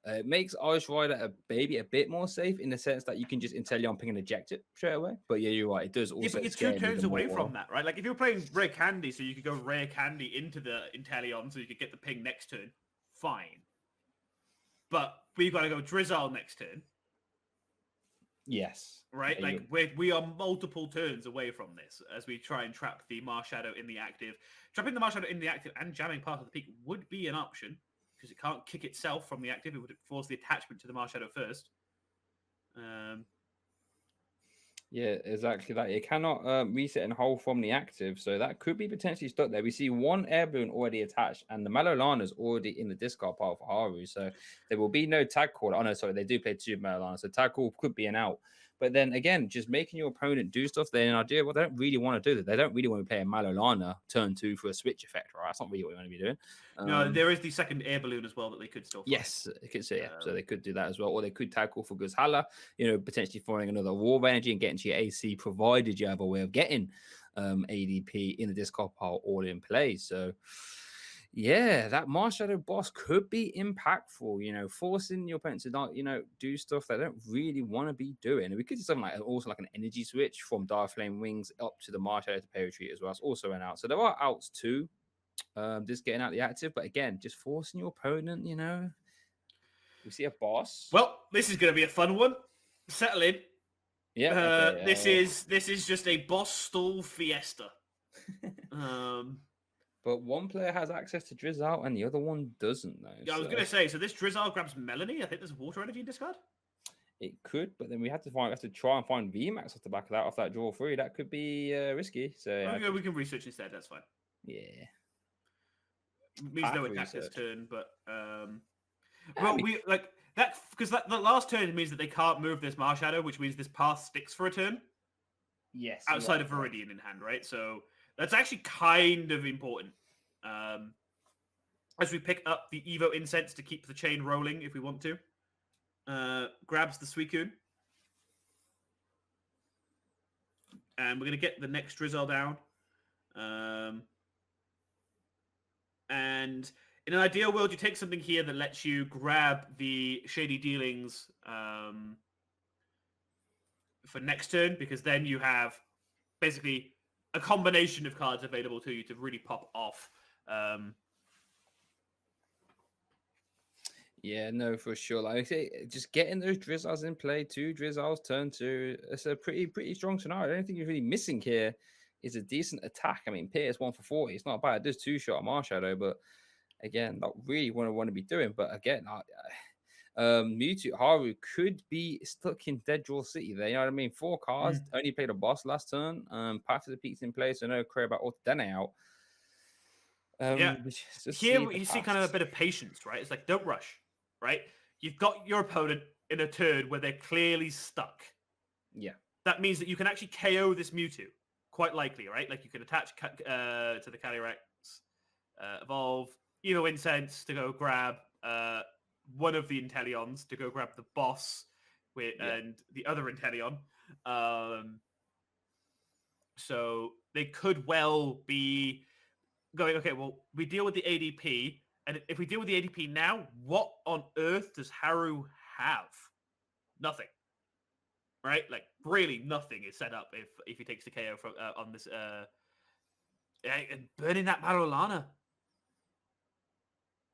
it makes Ice Rider a bit more safe in the sense that you can just Inteleon ping and eject it straight away. But yeah, you're right. It does also. Yeah, but you're 2 turns away from that, right? Like if you're playing Rare Candy, so you could go Rare Candy into the Inteleon, so you could get the ping next turn. Fine. But we've got to go Drizzle next turn. Yes. Right? Yeah, like we are multiple turns away from this as we try and trap the Marshadow in the active. Trapping the Marshadow in the active and jamming part of the peak would be an option because it can't kick itself from the active. It would force the attachment to the Marshadow first. Yeah, exactly that. It cannot reset and hold from the active, so that could be potentially stuck there. We see 1 air balloon already attached, and the Malolana's already in the discard pile for Haru, so there will be no tag call. Oh no, sorry, they do play 2 Malolana, so tag call could be an out. But then again, just making your opponent do stuff, they're an idea. Well, they don't really want to do that. They don't really want to play a Malolana turn 2 for a switch effect, right? That's not really what you want to be doing. No, there is the second air balloon as well that they could still find. Yes, it could say, so they could do that as well. Or they could tackle for Guzhala, potentially throwing another War Energy and getting to your AC, provided you have a way of getting ADP in the discard pile all in play. So, yeah, that Marshadow boss could be impactful, forcing your opponent to not, do stuff they don't really want to be doing. And we could do something like an energy switch from Dire Flame Wings up to the Marshadow to pay retreat as well. It's also an out. So there are outs too. Just getting out the active, but again, just forcing your opponent, we see a boss. Well, this is going to be a fun one. Settle in. Yeah. This is just a boss stall fiesta. But one player has access to Drizzle and the other one doesn't, though. Yeah, I was going to say, so this Drizzle grabs Melanie. I think there's water energy in discard. It could, but then we have to try and find VMAX off the back of that, off that draw 3. That could be risky. So okay, we can research instead. That's fine. Yeah. It means no attack this turn, but we like that because the last turn means that they can't move this Marshadow, which means this path sticks for a turn. Yes. Outside of Viridian in hand, right? So that's actually kind of important. As we pick up the Evo Incense to keep the chain rolling if we want to. Grabs the Suicune. And we're going to get the next Drizzle down. And in an ideal world, you take something here that lets you grab the Shady Dealings for next turn, because then you have basically a combination of cards available to you to really pop off. Yeah, no, for sure. Like I say, just getting those Drizzles in play, 2 Drizzles, turn 2. It's a pretty strong scenario. I don't think you're really missing here. is a decent attack. I mean, Pierce 1 for 40. It's not bad. It does 2-shot on Marshadow, but again, not really what I want to be doing. But again, Mewtwo Haru could be stuck in Dead Draw City there. You know what I mean? 4 cards, only played a boss last turn. Path of the Peaks in place, so no care about Dene out. Yeah. Here you see kind of a bit of patience, right? It's like, don't rush, right? You've got your opponent in a turn where they're clearly stuck. Yeah. That means that you can actually KO this Mewtwo, quite likely, right? Like you can attach to the Calyrex, evolve, Evo Incense to go grab one of the Inteleons to go grab the boss and the other Inteleon. So they could well be going, okay, well, we deal with the ADP, and if we deal with the ADP now, what on earth does Haru have? Nothing. Right? Like, really nothing is set up if he takes the KO from on this and burning that Malolana.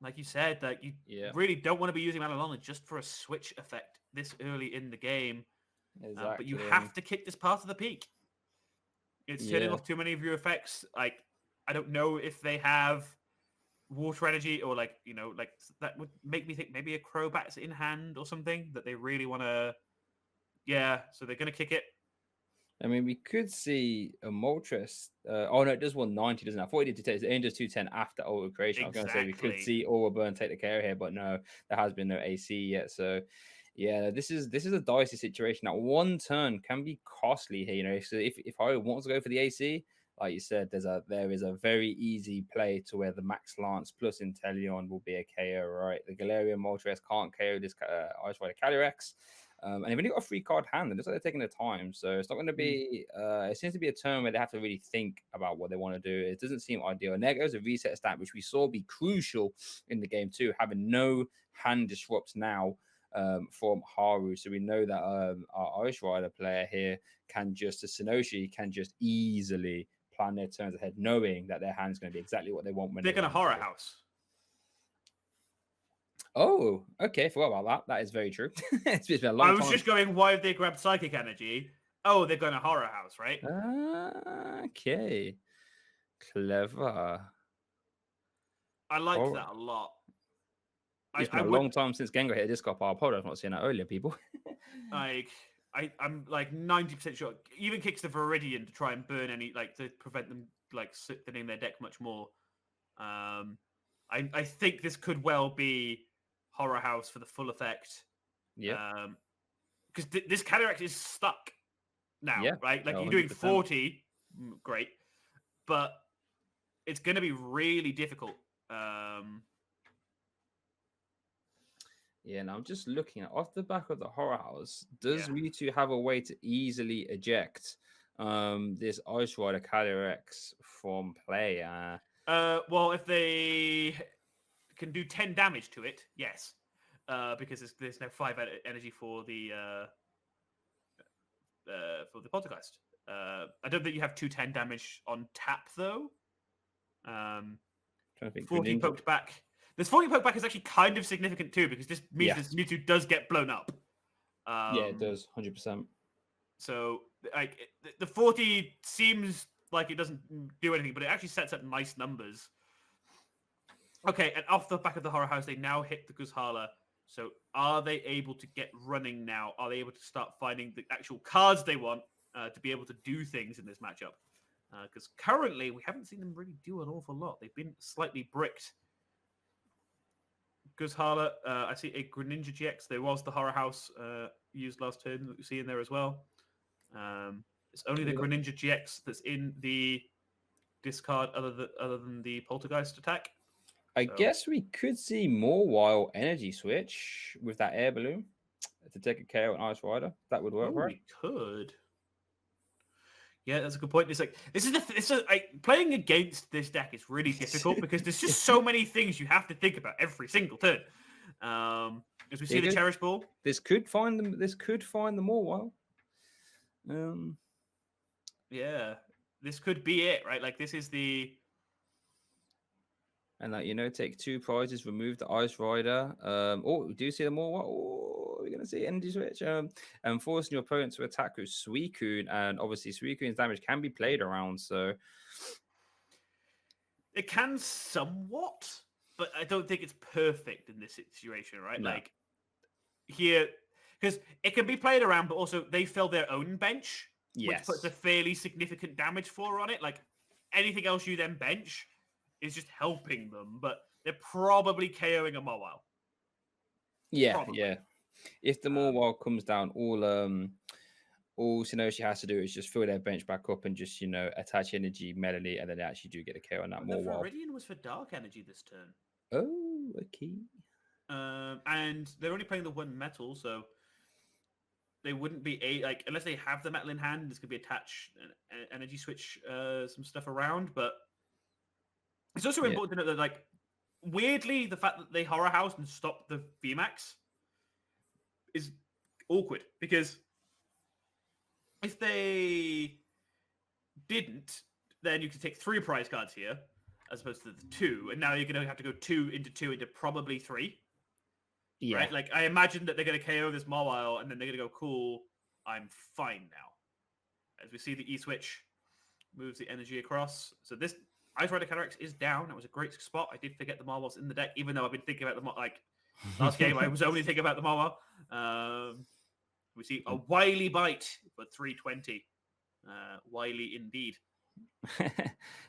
Like you said, that you really don't want to be using Malolana just for a switch effect this early in the game. Exactly. But you have to kick this Path of the Peak. It's turning off too many of your effects. Like, I don't know if they have water energy or like that would make me think maybe a Crobat's in hand or something that they really want to. Yeah, so they're going to kick it. I mean, we could see a Moltres. Oh no, it does 190, doesn't it? I thought it did it only does 210 after Ultra Creation. Exactly. I was going to say we could see Aura Burn take the care here, but no, there has been no AC yet. So yeah, this is a dicey situation. That one turn can be costly here. You know, if I want to go for the AC, like you said, there is a very easy play to where the Max Lance plus Inteleon will be a KO, right? The Galarian Moltres can't KO this Ice Rider Calyrex. And they've only got a 3-card hand, and looks like they're taking their time. So it's not going to be. It seems to be a turn where they have to really think about what they want to do. It doesn't seem ideal. And there goes a reset stat, which we saw be crucial in the game too, having no hand disrupts now from Haru. So we know that our Ice Rider player here can just, Sinoshi can just easily plan their turns ahead, knowing that their hand's going to be exactly what they want when they're going to Horror House. Oh, okay. Forgot about that. That is very true. It's been a long time. I was just going, why have they grabbed Psychic Energy? Oh, they're going to Horror House, right? Okay. Clever. I like that a lot. It's been a long time since Gengar hit a Discord pile. I've not seen that earlier, people. I'm like 90% sure. Even kicks the Viridian to try and burn any, like, to prevent them, like, thinning their deck much more. I think this could well be Horror House for the full effect. Yeah. Because this Calyrex is stuck now, right? Like, 100%. You're doing 40, great. But it's going to be really difficult. Yeah, and I'm just looking at off the back of the Horror House. Does Mewtwo have a way to easily eject this Ice Rider Calyrex from play? Well, if they can do 10 damage to it, yes, because there's no 5 energy for the Poltergeist. I don't think you have 210 damage on tap though. 40 poked back. This 40 poke back is actually kind of significant too, because this means this Mewtwo does get blown up. Yeah, it does, 100%. So, like, the 40 seems like it doesn't do anything, but it actually sets up nice numbers. Okay, and off the back of the Horror House, they now hit the Guzhala. So, are they able to get running now? Are they able to start finding the actual cards they want to be able to do things in this matchup? Because currently, we haven't seen them really do an awful lot. They've been slightly bricked. Guzhala, I see a Greninja GX. There was the Horror House used last turn that we see in there as well. It's only the Greninja GX that's in the discard other than the Poltergeist attack. I guess we could see more Wild Energy switch with that air balloon to take a KO on Ice Rider. That would work, right? We could. Yeah, that's a good point. It's like playing against this deck is really difficult because there's just so many things you have to think about every single turn. As we see the Cherish Ball, this could find them. This could find them all. Yeah, this could be it, right? Like this is the. And take 2 prizes, remove the Ice Rider. We do see them all. Oh, We're going to see energy switch. And forcing your opponent to attack with Suicune. And obviously, Suicune's damage can be played around. So it can somewhat, but I don't think it's perfect in this situation, right? No. Like here, because it can be played around, but also they fill their own bench, which puts a fairly significant damage floor on it. Like anything else you then bench is just helping them, but they're probably KOing a Mawile. Yeah, Probably. yeah. If the Mawile comes down, all Shinoshi has to do is just fill their bench back up and just, attach energy, Melanie, and then they actually do get a KO on that The Mawile. Viridian was for dark energy this turn. Oh, okay. And they're only playing the one metal, so they wouldn't be unless they have the metal in hand. This could be attach energy switch some stuff around, but it's also important to note that weirdly the fact that they horror house and stop the VMAX is awkward, because if they didn't, then you could take 3 prize cards here as opposed to the 2, and now you're going to have to go 2 into probably 3. Yeah. Right? Like, I imagine that they're going to KO this Mawile, and then they're going to go, cool, I'm fine now. As we see the E-switch moves the energy across. So this Ice Rider Calyrex is down. That was a great spot. I did forget the Mawile's in the deck, even though I've been thinking about the last game, I was only thinking about the Mawile. We see a Wily Bite for 320. Wily indeed.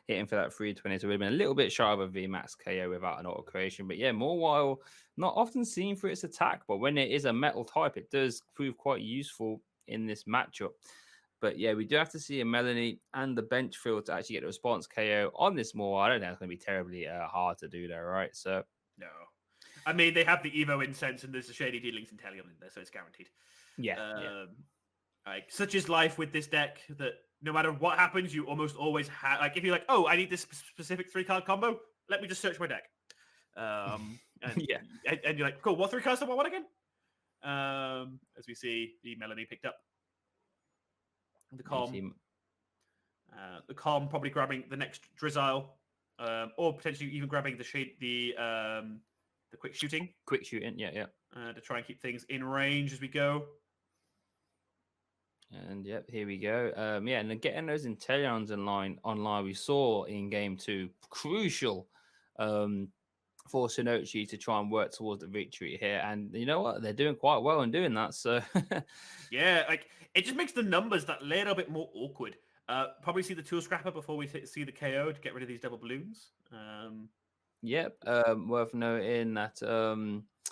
Hitting for that 320, so we've been a little bit shy of a VMAX KO without an auto creation. But yeah, Mawile not often seen for its attack, but when it is a metal type, it does prove quite useful in this matchup. But yeah, we do have to see a Melanie and the bench field to actually get a response KO on this Mawile. I don't think it's going to be terribly hard to do there, right? So no, I mean they have the Evo Incense and there's the Shady Dealings Intellium in there, so it's guaranteed. Yeah. Like such is life with this deck that no matter what happens, you almost always have. Like if you're like, oh, I need this specific 3-card combo, let me just search my deck. And you're like, cool. What 3 cards do I want again? As we see, the Melanie picked up the Calm. The Calm probably grabbing the next Drizzile, or potentially even grabbing the quick shooting. Quick shooting, yeah. To try and keep things in range as we go. And yep, here we go. And then getting those Intellions online, we saw in game 2, crucial for Shinochi to try and work towards the victory here. And you know what? They're doing quite well in doing that. So yeah, like it just makes the numbers that little bit more awkward. Probably see the Tool Scrapper before we see the KO to get rid of these double balloons. Yep. Worth noting that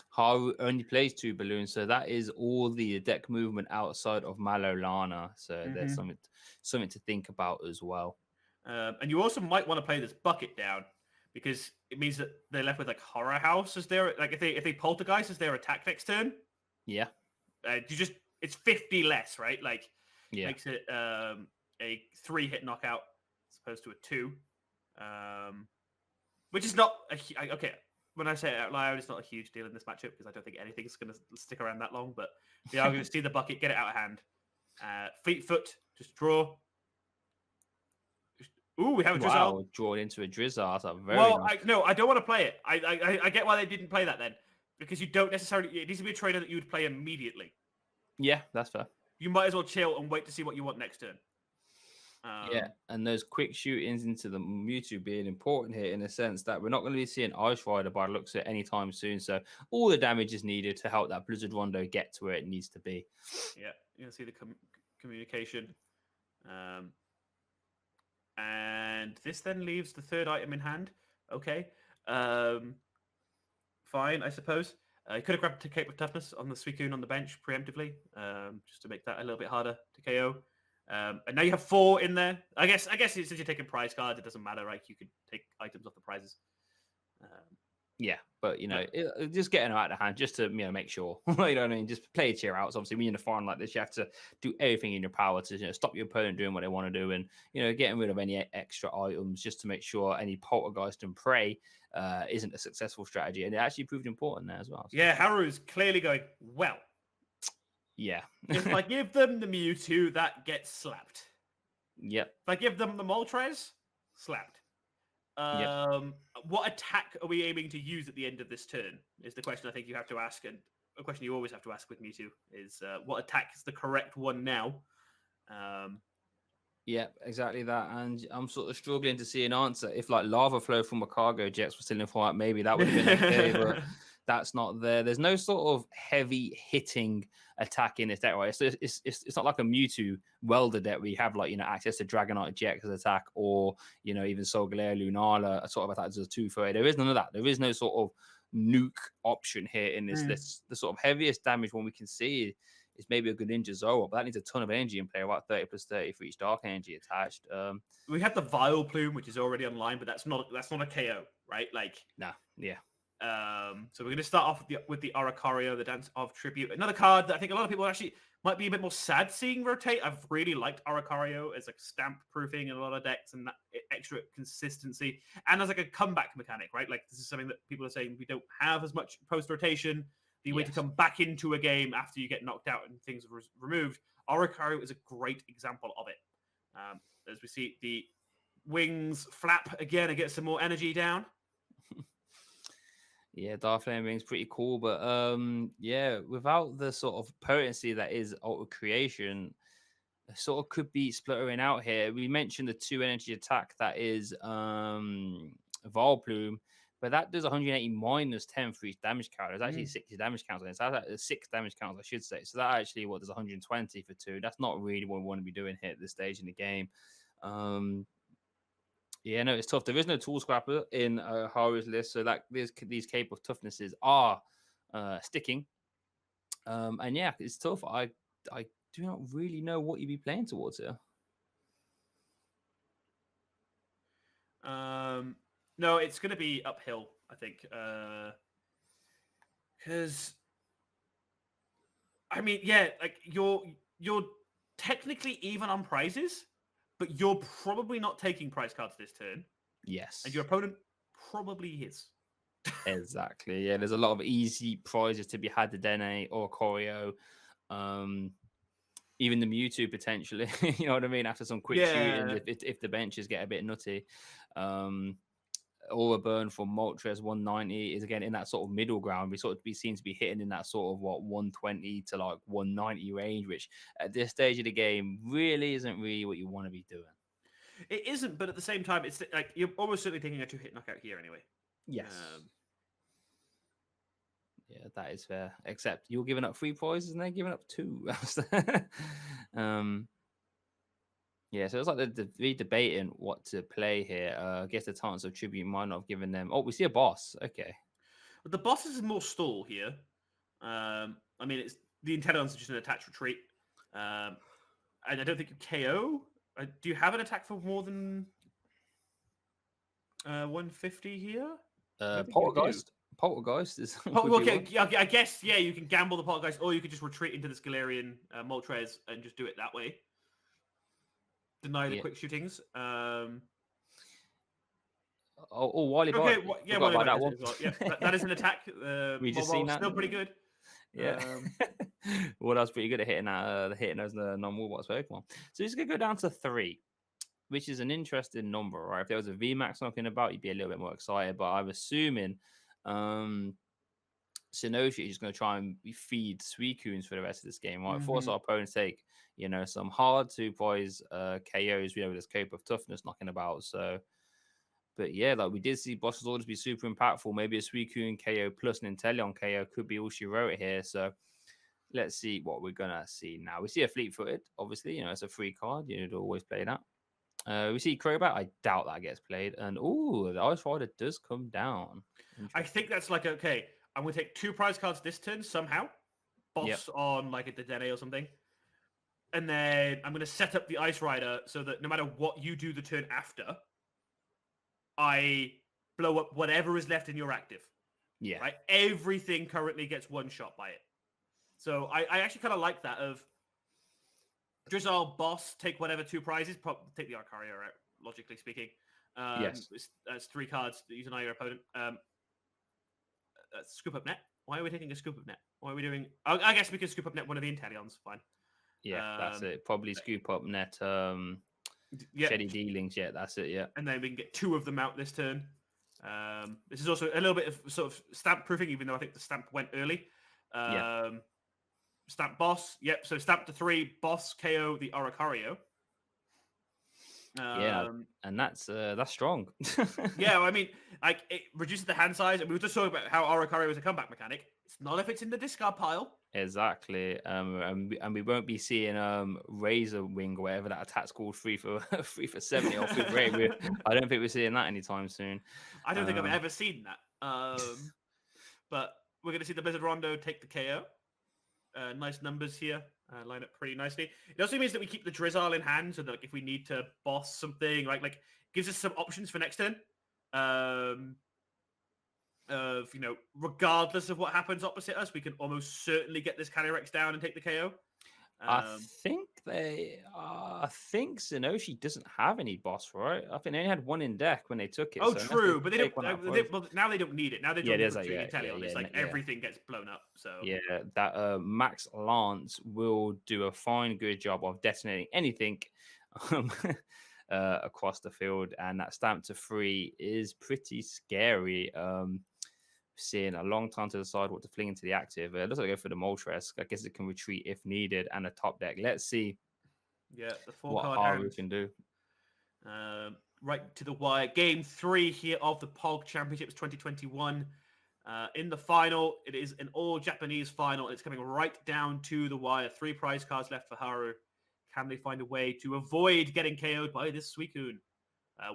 Haru only plays 2 balloons, so that is all the deck movement outside of Malolana. So there's something to think about as well. And you also might want to play this bucket down, because it means that they're left with like Horror House as their if they Poltergeist as their attack next turn. Yeah. It's 50 less, right? Like makes it a 3-hit knockout as opposed to a 2. Which is not okay. When I say it out loud, it's not a huge deal in this matchup because I don't think anything's going to stick around that long. But we are going to see the bucket, get it out of hand. Fleet Foot, just draw. Ooh, we have a Drizzile. Wow, drawn into a Drizzile. That's very nice. No, I don't want to play it. I get why they didn't play that then. Because you don't necessarily... It needs to be a trainer that you would play immediately. Yeah, that's fair. You might as well chill and wait to see what you want next turn. And those quick shootings into the Mewtwo being important here in a sense that we're not going to be seeing Ice Rider by the looks of it anytime soon. So all the damage is needed to help that Blizzard Rondo get to where it needs to be. Yeah, you can see the communication. And this then leaves the 3rd item in hand. Okay. Fine, I suppose. You could have grabbed a Cape of Toughness on the Suicune on the bench preemptively, just to make that a little bit harder to KO. And now you have 4 in there. I guess since you're taking prize cards, it doesn't matter, right? You can take items off the prizes. Yeah, but just getting them out of hand just to make sure. You know what I mean? Just play a cheer out. So obviously, when you're in a farm like this, you have to do everything in your power to stop your opponent doing what they want to do, and getting rid of any extra items just to make sure any poltergeist and prey isn't a successful strategy. And it actually proved important there as well. So. Yeah, Haru is clearly going well. Yeah. If I give them the Mewtwo, that gets slapped. Yep. If I give them the Moltres, slapped. What attack are we aiming to use at the end of this turn is the question I think you have to ask. And a question you always have to ask with Mewtwo is what attack is the correct one now? Yeah, exactly that. And I'm sort of struggling to see an answer. If like lava flow from a cargo jets was still in format, maybe that would have been okay, but that's not there. There's no sort of heavy hitting attack in this deck, right? It's not like a Mewtwo welder deck where you have like, access to Dragonite Jet as attack, or, even Solgaleo Lunala, a sort of attack as a 2-4. There is none of that. There is no sort of nuke option here in this list. The sort of heaviest damage one we can see is maybe a Greninja Zoroark, but that needs a ton of energy in play, about 30 plus 30 for each dark energy attached. We have the Vile Plume, which is already online, but that's not a KO, right? Like, nah, yeah. So we're going to start off with the Aracario, the Dance of Tribute. Another card that I think a lot of people actually might be a bit more sad seeing rotate. I've really liked Aracario as like stamp proofing in a lot of decks and that extra consistency, and as like a comeback mechanic, right? Like this is something that people are saying we don't have as much post rotation. The way to come back into a game after you get knocked out and things are removed. Aracario is a great example of it. As we see the wings flap again and get some more energy down. Yeah, Dark Flame Wing's pretty cool, but without the sort of potency that is Alter Creation, it sort of could be splittering out here. We mentioned the 2 energy attack that is Vileplume, but that does 180 minus 10 for each damage count. There's actually 60 damage counts on it. So that's 6 damage counts, I should say. So that actually does 120 for 2. That's not really what we want to be doing here at this stage in the game. Yeah, no, it's tough. There is no Tool Scrapper in Haru's list, so that these Cape of Toughnesses are sticking. And yeah, it's tough. I do not really know what you'd be playing towards here. No, it's going to be uphill, I think, because I mean, yeah, like you're technically even on prizes, but you're probably not taking prize cards this turn. Yes, and your opponent probably is. Exactly. Yeah, there's a lot of easy prizes to be had. The Dene or Choreo, even the Mewtwo potentially. You know what I mean? After some quick shooting, if the benches get a bit nutty. Aura Burn for Moltres 190 is again in that sort of middle ground. We seem to be hitting in that sort of 120 to like 190 range, which at this stage of the game really isn't really what you want to be doing. It isn't, but at the same time, it's like you're almost certainly taking a 2-hit knockout here anyway. Yes. Yeah, that is fair. Except you're giving up 3 prizes and they're giving up 2. Yeah, so it's like they're debating what to play here. I guess the Titans of Tribute might not have given them. Oh, we see a boss. Okay. But the boss is more stall here. I mean, it's the Intellion's just an attached retreat. And I don't think you KO. Do you have an attack for more than 150 here? Poltergeist is. Okay, I guess, yeah, you can gamble the Poltergeist, or you could just retreat into the Galarian Moltres and just do it that way. Deny the quick shootings. Wily Bite. Okay, Wily Bite that one. Well. Yeah, that is an attack. We just seen that. Still pretty good. Yeah. Well, that's pretty good at hitting that. Hitting those non-Warbots Pokemon. So he's gonna go down to 3, which is an interesting number, right? If there was a VMAX knocking about, you'd be a little bit more excited. But I'm assuming Shinoshi is just going to try and feed Suicunes for the rest of this game, right? Force our opponents take, some hard to prize KOs. There's Cope of Toughness knocking about. So, but yeah, like we did see Boss's Orders be super impactful. Maybe a Suicune KO plus an Inteleon KO could be all she wrote here. So let's see what we're going to see now. We see a Fleet-footed, obviously. It's a free card. You'd always play that. We see Crobat. I doubt that gets played. And the Ice Rider does come down. I think that's like, okay, I'm going to take 2 prize cards this turn somehow. Boss on like a Dedenne or something. And then I'm going to set up the Ice Rider so that no matter what you do the turn after, I blow up whatever is left in your active. Yeah. Right? Everything currently gets one shot by it. So I actually kind of like that of Drizzle, Boss, take whatever 2 prizes, take the Arcario out, logically speaking. Yes. That's 3 cards that you deny your opponent. Scoop Up Net. Why are we taking a Scoop Up Net? Why are we doing... I guess we can Scoop Up Net one of the Inteleons. Fine. Yeah, that's it. Probably Scoop Up Net. Shady Dealings. Yeah, that's it. Yeah. And then we can get 2 of them out this turn. This is also a little bit of sort of stamp proofing, even though I think the stamp went early. Stamp boss. Yep. So stamp to 3, boss KO the Oricario. And that's strong. Yeah, I mean, like it reduces the hand size, and we were just talking about how Oricario is a comeback mechanic. It's not if it's in the discard pile. Exactly. And we won't be seeing Razor Wing or whatever that attack's called 3 for 70 or 3 for 8. I don't think we're seeing that anytime soon. I don't think I've ever seen that. But we're gonna see the Blizzard Rondo take the KO. Nice numbers here. Line up pretty nicely. It also means that we keep the Drizzle in hand, so that like, if we need to boss something, like gives us some options for next turn. Regardless of what happens opposite us, we can almost certainly get this Calyrex down and take the KO. I think Xenoshi doesn't have any boss, right? I think they only had one in deck when they took it. Oh, so true, but they don't. Well, now they don't need it. Now they don't need Inteleon. It's like everything gets blown up. So yeah, that Max Lance will do a fine, good job of detonating anything across the field, and that stamp to 3 is pretty scary. Seeing a long time to decide what to fling into the active. It looks like I go for the Moltres. I guess it can retreat if needed, and a top deck. Let's see. Yeah, the what Haru can do. Right to the wire. Game 3 here of the POG Championships 2021. In the final, it is an all-Japanese final. It's coming right down to the wire. 3 prize cards left for Haru. Can they find a way to avoid getting KO'd by this Suicune?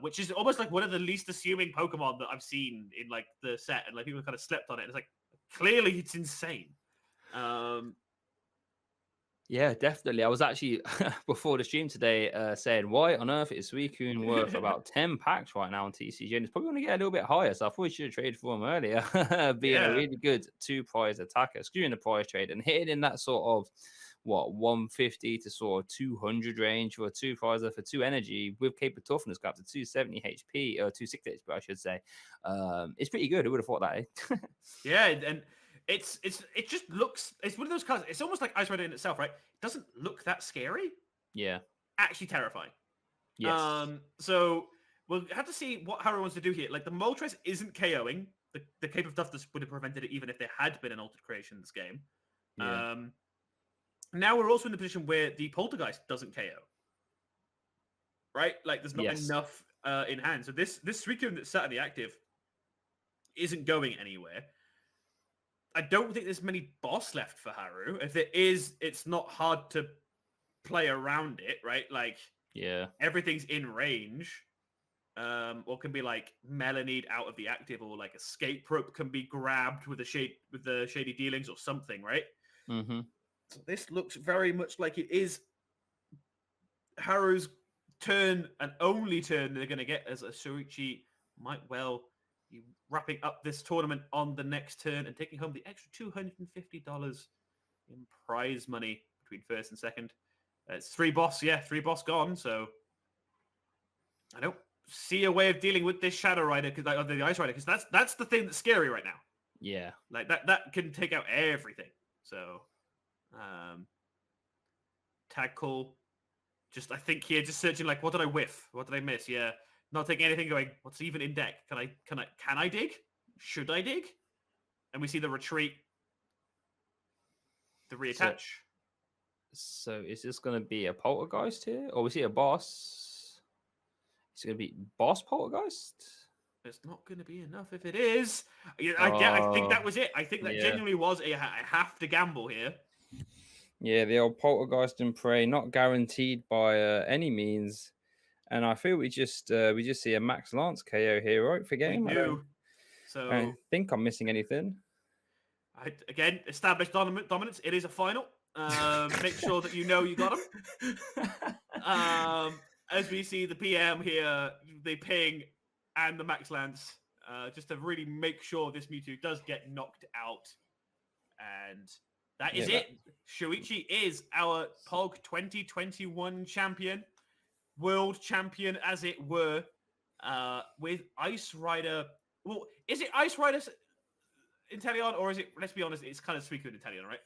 Which is almost like one of the least assuming Pokemon that I've seen in like the set, and like people kind of slept on it. It's like clearly it's insane. Yeah, definitely. I was actually before the stream today saying, why on earth is Suicune worth about 10 packs right now on TCG? And it's probably going to get a little bit higher. So I thought we should have traded for him earlier, being a really good 2 prize attacker, skewing the prize trade and hitting in that sort of 150 to sort of 200 range for a 2 prizer for 2 energy with Cape of Toughness got up to 270 HP or 260 HP, I should say. It's pretty good. Who would have thought that? Yeah, and it just looks. It's one of those cards. It's almost like Ice Rider in itself, right? It doesn't look that scary. Yeah, actually terrifying. Yes. So we'll have to see what Haru wants to do here. Like the Moltres isn't KOing. The Cape of Toughness would have prevented it even if there had been an altered creation in this game. Yeah. Now we're also in the position where the Poltergeist doesn't KO. Right? Like there's not enough in hand. So this Suicune that's sat in the active isn't going anywhere. I don't think there's many boss left for Haru. If there is, it's not hard to play around it, right? Like everything's in range. Or can be like Melanied out of the active, or like Escape Rope can be grabbed with the Shady Dealings or something, right? Mm-hmm. So this looks very much like it is Haru's turn and only turn they're going to get, as a Shuichi might well be wrapping up this tournament on the next turn and taking home the extra $250 in prize money between first and second. It's 3 boss gone. So I don't see a way of dealing with this Shadow Rider, because the Ice Rider, because that's the thing that's scary right now. Yeah, like that can take out everything. So tag call. Just I think here, just searching like, what did I whiff? What did I miss? Yeah, not taking anything. Going, what's even in deck? Can I dig? Should I dig? And we see the retreat, the reattach. So is this going to be a Poltergeist here, or we see a boss? It's going to be boss Poltergeist. It's not going to be enough if it is. I think that was it. I think that genuinely was a have to gamble here. Yeah, the old Poltergeist and Prey, not guaranteed by any means. And I feel we just see a Max Lance KO here, right? For game. We do. So I don't think I'm missing anything. Again, established dominance. It is a final. Make sure that you know you got them. As we see the PM here, the ping and the Max Lance, just to really make sure this Mewtwo does get knocked out. And that is it. Shuichi is our POG 2021 champion, world champion, as it were, with Ice Rider. Well, is it Ice Rider Inteleon, or is it, let's be honest, it's kind of Suicune Inteleon, right?